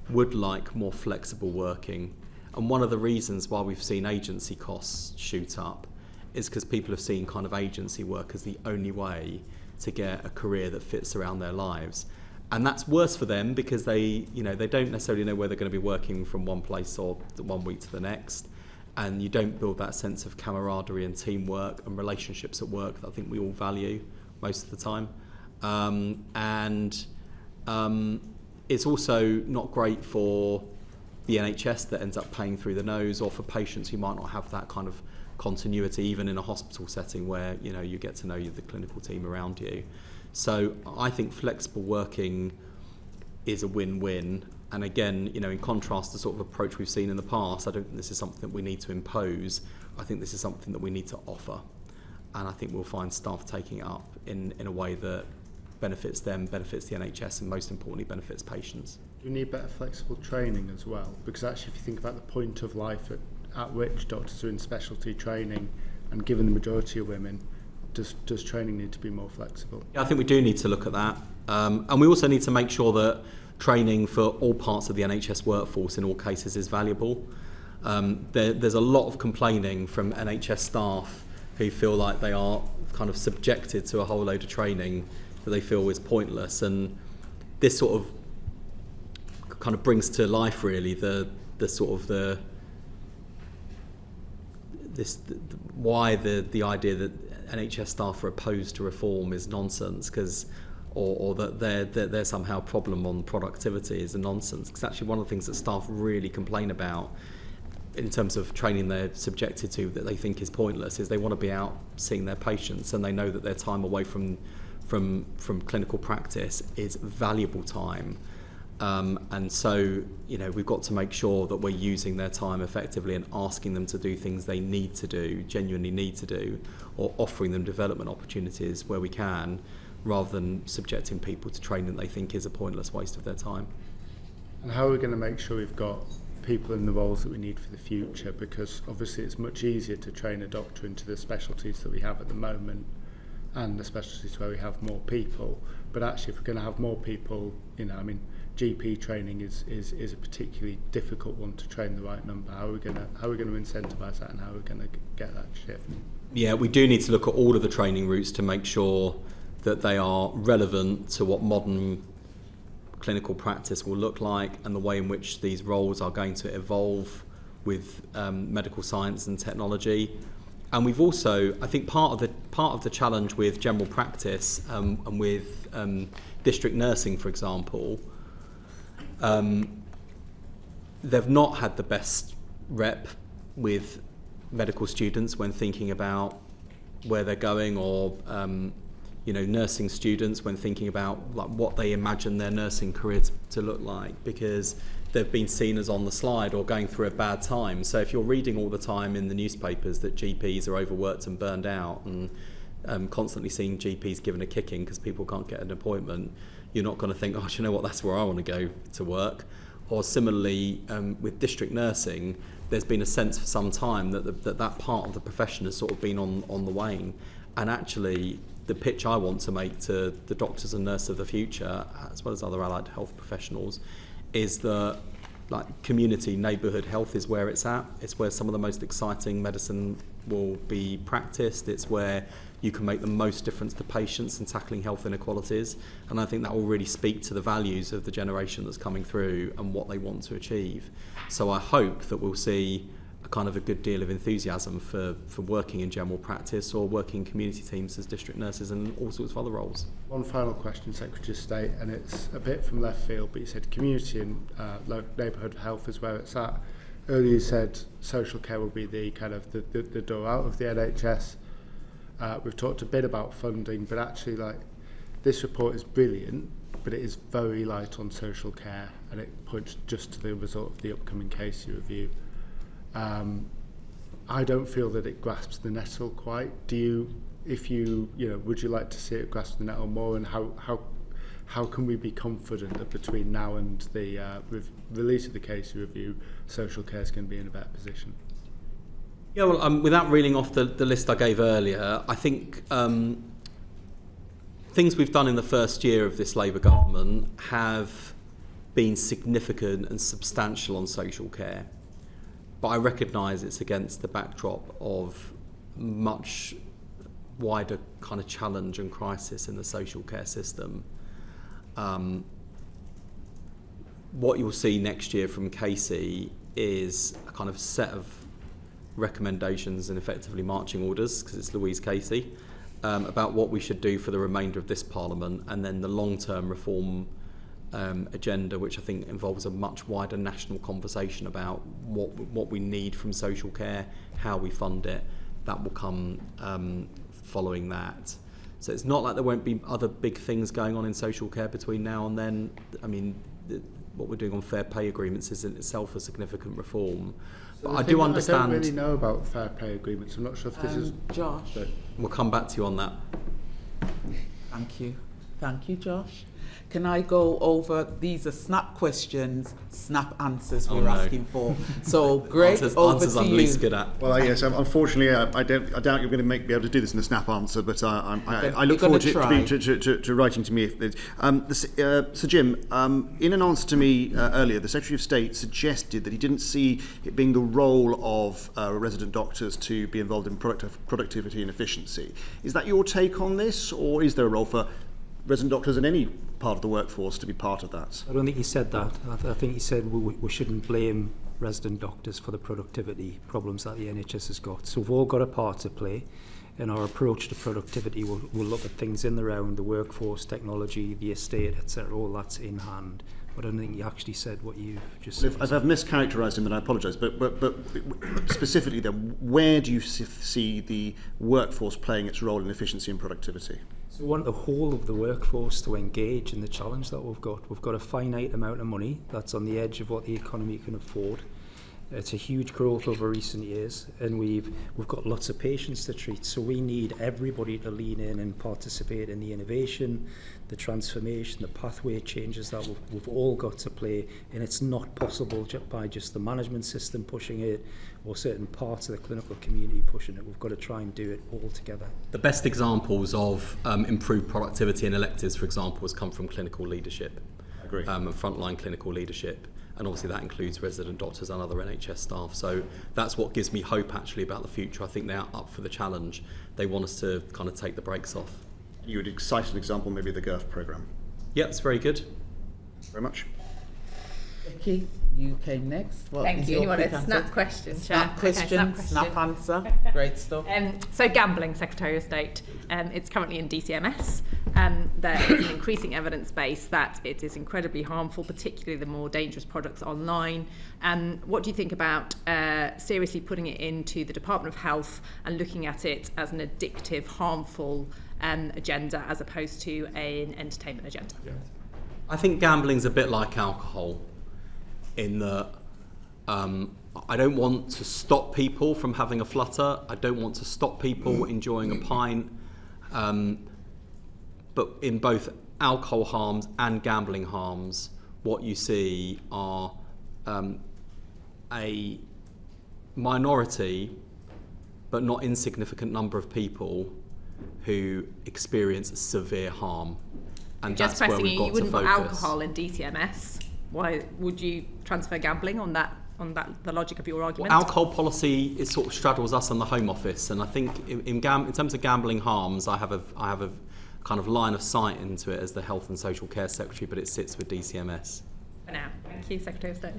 would like more flexible working. And one of the reasons why we've seen agency costs shoot up is because people have seen kind of agency work as the only way to get a career that fits around their lives. And that's worse for them, because they don't necessarily know where they're going to be working from one place or 1 week to the next. And you don't build that sense of camaraderie and teamwork and relationships at work that I think we all value most of the time. It's also not great for the NHS that ends up paying through the nose, or for patients who might not have that kind of continuity, even in a hospital setting where you get to know the clinical team around you. So I think flexible working is a win-win. And again, in contrast to sort of approach we've seen in the past, I don't think this is something that we need to impose. I think this is something that we need to offer. And I think we'll find staff taking it up in a way that benefits them, benefits the NHS, and most importantly benefits patients. Do we need better flexible training as well? Because actually, if you think about the point of life at which doctors are in specialty training, and given the majority of women, does training need to be more flexible? Yeah, I think we do need to look at that. And we also need to make sure that training for all parts of the NHS workforce in all cases is valuable. There's a lot of complaining from NHS staff who feel like they are kind of subjected to a whole load of training that they feel is pointless. And this sort of kind of brings to life really why the idea that NHS staff are opposed to reform is nonsense, or that they're somehow a problem on productivity is a nonsense. Because actually one of the things that staff really complain about in terms of training they're subjected to that they think is pointless is they want to be out seeing their patients, and they know that their time away from clinical practice is valuable time. And so, we've got to make sure that we're using their time effectively and asking them to do things they need to do, genuinely need to do, or offering them development opportunities where we can, rather than subjecting people to training they think is a pointless waste of their time. And how are we going to make sure we've got people in the roles that we need for the future? Because obviously it's much easier to train a doctor into the specialties that we have at the moment and the specialties where we have more people. But actually, if we're going to have more people, GP training is a particularly difficult one to train the right number. How are we going to incentivise that, and how are we going to get that shift? Yeah, we do need to look at all of the training routes to make sure that they are relevant to what modern clinical practice will look like and the way in which these roles are going to evolve with medical science and technology. And we've also, I think, part of the challenge with general practice and with district nursing, for example, they've not had the best rep with medical students when thinking about where they're going, or nursing students when thinking about like what they imagine their nursing career to look like, because they've been seen as on the slide or going through a bad time. So if you're reading all the time in the newspapers that GPs are overworked and burned out, and constantly seeing GPs given a kicking because people can't get an appointment, you're not going to think, oh, do you know what, that's where I want to go to work. Or similarly, with district nursing, there's been a sense for some time that part of the profession has sort of been on the wane. And actually, the pitch I want to make to the doctors and nurses of the future, as well as other allied health professionals, is that community, neighbourhood health is where it's at. It's where some of the most exciting medicine will be practiced. It's where you can make the most difference to patients in tackling health inequalities. And I think that will really speak to the values of the generation that's coming through and what they want to achieve. So I hope that we'll see a good deal of enthusiasm for working in general practice or working in community teams as district nurses and all sorts of other roles. One final question, Secretary of State, and it's a bit from left field, but you said community and neighbourhood health is where it's at. Earlier you said social care will be the the door out of the NHS. We've talked a bit about funding, but actually this report is brilliant, but it is very light on social care, and it points just to the result of the upcoming Casey review. I don't feel that it grasps the nettle quite. Do you? Would you like to see it grasp the nettle more? And how can we be confident that between now and the release of the Casey review, social care is going to be in a better position? Yeah, well, without reeling off the list I gave earlier, I think things we've done in the first year of this Labour government have been significant and substantial on social care. But I recognise it's against the backdrop of much wider challenge and crisis in the social care system. What you'll see next year from Casey is a set of recommendations and effectively marching orders, because it's Louise Casey, about what we should do for the remainder of this Parliament, and then the long-term reform agenda, which I think involves a much wider national conversation about what we need from social care, how we fund it. That will come following that. So it's not like there won't be other big things going on in social care between now and then. I mean, what we're doing on fair pay agreements is in itself a significant reform. But I do understand. I don't really know about fair pay agreements. I'm not sure if this is. Josh. So. We'll come back to you on that. Thank you, Josh. Can I go over, these are snap questions, snap answers we're asking for. So, Greg, over answers to I'm you. least good at. Well, yes, unfortunately, I doubt you're going to be able to do this in a snap answer, but I look forward to writing to me. Sir Jim, in an answer to me earlier, the Secretary of State suggested that he didn't see it being the role of resident doctors to be involved in productivity and efficiency. Is that your take on this, or is there a role for resident doctors in any part of the workforce to be part of that? I don't think he said that. I think he said we shouldn't blame resident doctors for the productivity problems that the NHS has got. So we've all got a part to play, and our approach to productivity will look at things in the round, the workforce, technology, the estate, etc. All that's in hand. But I don't think he actually said what you just said. If I've mischaracterised him, then I apologise. But specifically then, where do you see the workforce playing its role in efficiency and productivity? So we want the whole of the workforce to engage in the challenge that we've got. We've got a finite amount of money that's on the edge of what the economy can afford. It's a huge growth over recent years, and we've got lots of patients to treat. So we need everybody to lean in and participate in the innovation, the transformation, the pathway changes that we've all got to play. And it's not possible by just the management system pushing it or certain parts of the clinical community pushing it. We've got to try and do it all together. The best examples of improved productivity in electives, for example, has come from clinical leadership. I agree. And frontline clinical leadership. And obviously that includes resident doctors and other NHS staff. So that's what gives me hope actually about the future. I think they are up for the challenge. They want us to kind of take the brakes off. You would cite an example, maybe the GIRF programme. Yeah, it's very good. Very much. Becky, you came next. What Thank is you. your You want quick a answer? snap question, Snap Chair? question, Okay, snap answer. Great stuff. So gambling, Secretary of State, it's currently in DCMS. There is an increasing evidence base that it is incredibly harmful, particularly the more dangerous products online. What do you think about seriously putting it into the Department of Health and looking at it as an addictive, harmful agenda as opposed to an entertainment agenda? Yeah. I think gambling's a bit like alcohol in that I don't want to stop people from having a flutter. I don't want to stop people enjoying a pint. But in both alcohol harms and gambling harms, what you see are a minority, but not insignificant number of people who experience severe harm. And Just that's where pressing we've it, got you wouldn't to put focus. alcohol in DCMS. Why would you transfer gambling on that? The logic of your argument? Well, alcohol policy is sort of straddles us and the Home Office, and I think in terms of gambling harms, I have a kind of line of sight into it as the Health and Social Care Secretary, but it sits with DCMS. For now. Thank you, Secretary of State.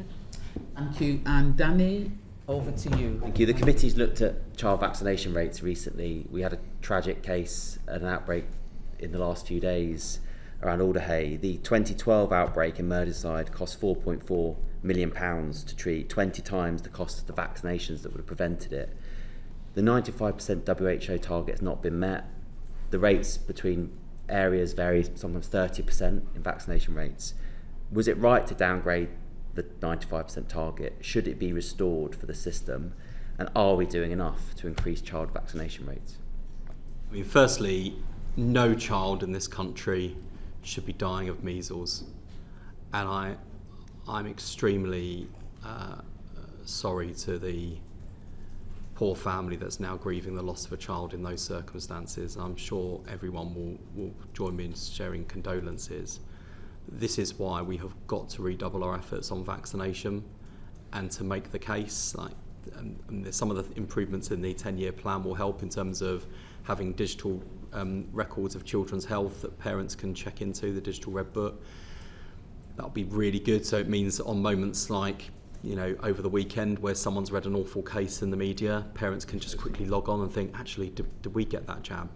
Thank you. And Danny, over to you. Thank you. The committee's looked at child vaccination rates recently. We had a tragic case, an outbreak in the last few days around Alderhay. The 2012 outbreak in Merseyside cost £4.4 million to treat, 20 times the cost of the vaccinations that would have prevented it. The 95% WHO target has not been met. The rates between areas vary, sometimes 30% in vaccination rates. Was it right to downgrade the 95% target? Should it be restored for the system? And are we doing enough to increase child vaccination rates? I mean, firstly, no child in this country should be dying of measles. And I'm extremely sorry to the poor family that's now grieving the loss of a child in those circumstances. I'm sure everyone will join me in sharing condolences. This is why we have got to redouble our efforts on vaccination and to make the case. And some of the improvements in the 10-year plan will help in terms of having digital records of children's health that parents can check into, the digital red book. That'll be really good. So it means that on moments like, over the weekend where someone's read an awful case in the media, parents can just quickly log on and think, actually, did we get that jab?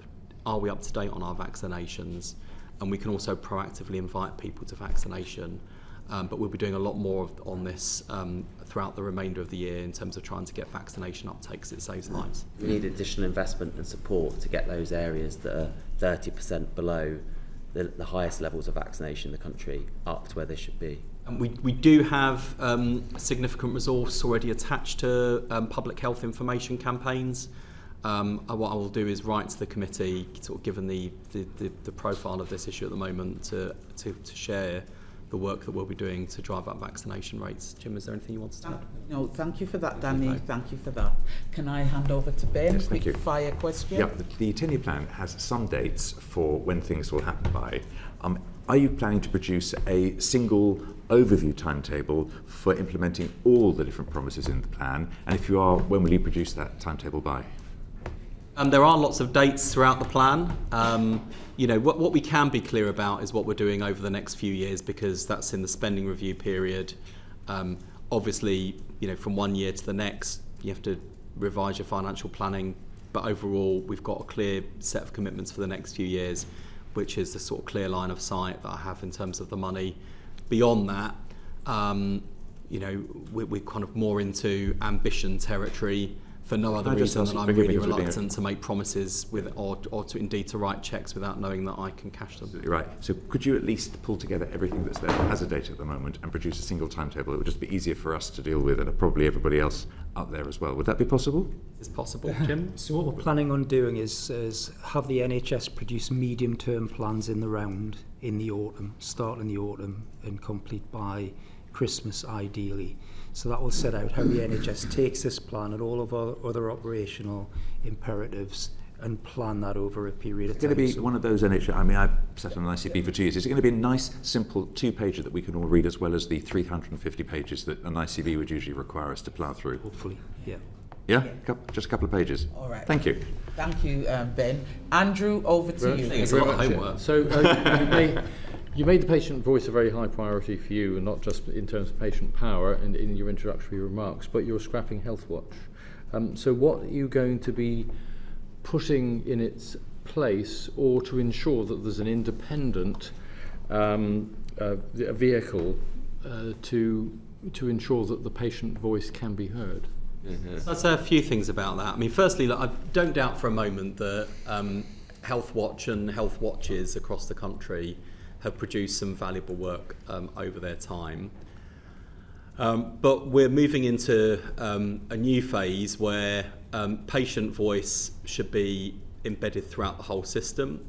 Are we up to date on our vaccinations? And we can also proactively invite people to vaccination. But we'll be doing a lot more on this throughout the remainder of the year in terms of trying to get vaccination uptake because it saves lives. We need additional investment and support to get those areas that are 30% below the highest levels of vaccination in the country up to where they should be. And we do have a significant resource already attached to public health information campaigns. What I will do is write to the committee, sort of given the profile of this issue at the moment, to share the work that we'll be doing to drive up vaccination rates. Jim, is there anything you want to add? No, thank you for that, Danny. Thank you for that. Can I hand over to Ben? Yes, thank you. Fire question. Yeah, the 10-year plan has some dates for when things will happen by. Are you planning to produce a single overview timetable for implementing all the different promises in the plan? And if you are, when will you produce that timetable by? There are lots of dates throughout the plan. What we can be clear about is what we're doing over the next few years, because that's in the spending review period. Obviously, from one year to the next, you have to revise your financial planning. But overall, we've got a clear set of commitments for the next few years, which is the sort of clear line of sight that I have in terms of the money. Beyond that, we're kind of more into ambition territory. for no other I just reason ask than you I'm forgive me really for being- reluctant to make promises with, or to indeed to write checks without knowing that I can cash them. Absolutely right. So could you at least pull together everything that's there as a date at the moment and produce a single timetable? It would just be easier for us to deal with and probably everybody else out there as well. Would that be possible? It's possible, Jim. So what we're planning on doing is have the NHS produce medium-term plans in the round in the autumn, start in the autumn and complete by Christmas ideally. So that will set out how the NHS takes this plan and all of our other operational imperatives and plan that over a period of It's time. going to be one of those NHS, I mean, I've sat on an ICB for 2 years. Is it going to be a nice, simple 2-pager that we can all read as well as the 350 pages that an ICB would usually require us to plough through? Hopefully, yeah. Yeah? Just a couple of pages. All right. Thank you. Thank you, Ben. Andrew, over to you. It's a lot of homework. So you made the patient voice a very high priority for you, and not just in terms of patient power in your introductory remarks, but you're scrapping Health Watch. So what are you going to be putting in its place, or to ensure that there's an independent vehicle to ensure that the patient voice can be heard? So I'd say a few things about that. I mean, firstly, look, I don't doubt for a moment that Health Watch and Health Watches across the country have produced some valuable work over their time. But we're moving into a new phase where patient voice should be embedded throughout the whole system.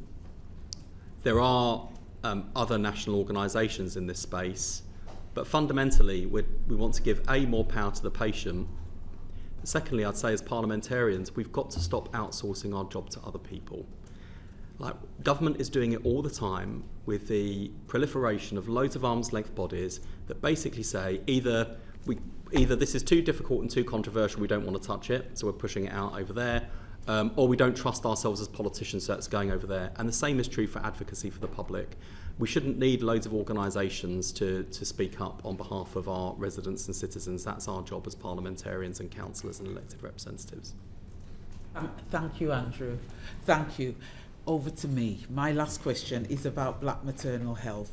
There are other national organisations in this space, but fundamentally we want to give more power to the patient. Secondly, I'd say as parliamentarians, we've got to stop outsourcing our job to other people. Like, government is doing it all the time with the proliferation of loads of arm's length bodies that basically say either this is too difficult and too controversial, we don't want to touch it, so we're pushing it out over there, or we don't trust ourselves as politicians, so it's going over there. And the same is true for advocacy for the public. We shouldn't need loads of organisations to speak up on behalf of our residents and citizens. That's our job as parliamentarians and councillors and elected representatives. Thank you, Andrew. Thank you. Over to me. My last question is about black maternal health.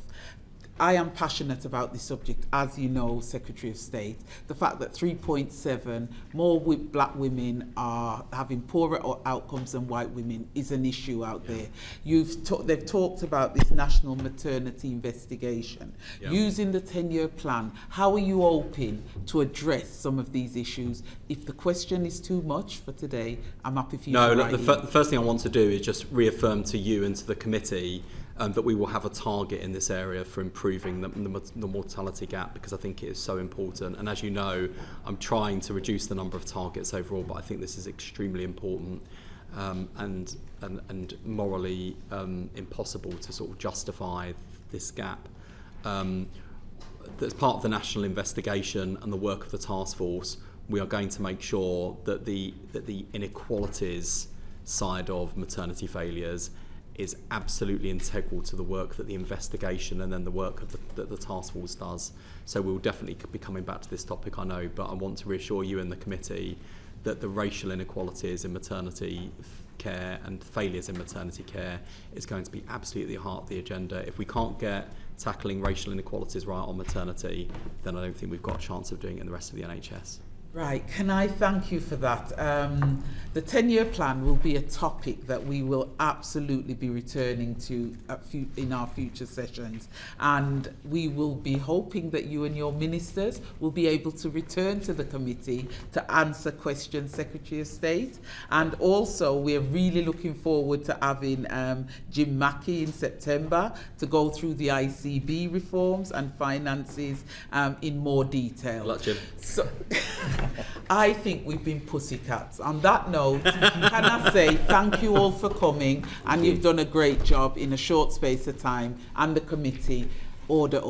I am passionate about this subject, as you know, Secretary of State. The fact that 3.7 more black women are having poorer outcomes than white women is an issue out there. They've talked about this national maternity investigation. Using the 10-year plan, how are you hoping to address some of these issues? If the question is too much for today, I'm happy for you to write the first thing I want to do is just reaffirm to you and to the committee that we will have a target in this area for improving the mortality gap, because I think it is so important. And as you know, I'm trying to reduce the number of targets overall, but I think this is extremely important and morally impossible to sort of justify this gap. As part of the national investigation and the work of the task force, we are going to make sure that the inequalities side of maternity failures is absolutely integral to the work that the investigation and then the work of that the task force does. So we'll definitely be coming back to this topic, I know, but I want to reassure you in the committee that the racial inequalities in maternity care and failures in maternity care is going to be absolutely at the heart of the agenda. If we can't get tackling racial inequalities right on maternity, then I don't think we've got a chance of doing it in the rest of the NHS. Right, can I thank you for that? The 10-year plan will be a topic that we will absolutely be returning to in our future sessions, and we will be hoping that you and your ministers will be able to return to the committee to answer questions, Secretary of State. And also we're really looking forward to having Jim Mackey in September to go through the ICB reforms and finances in more detail. Good luck, Jim. So, I think we've been pussycats. On that note, can I say thank you all for coming, and you've done a great job in a short space of time, and the committee. Order.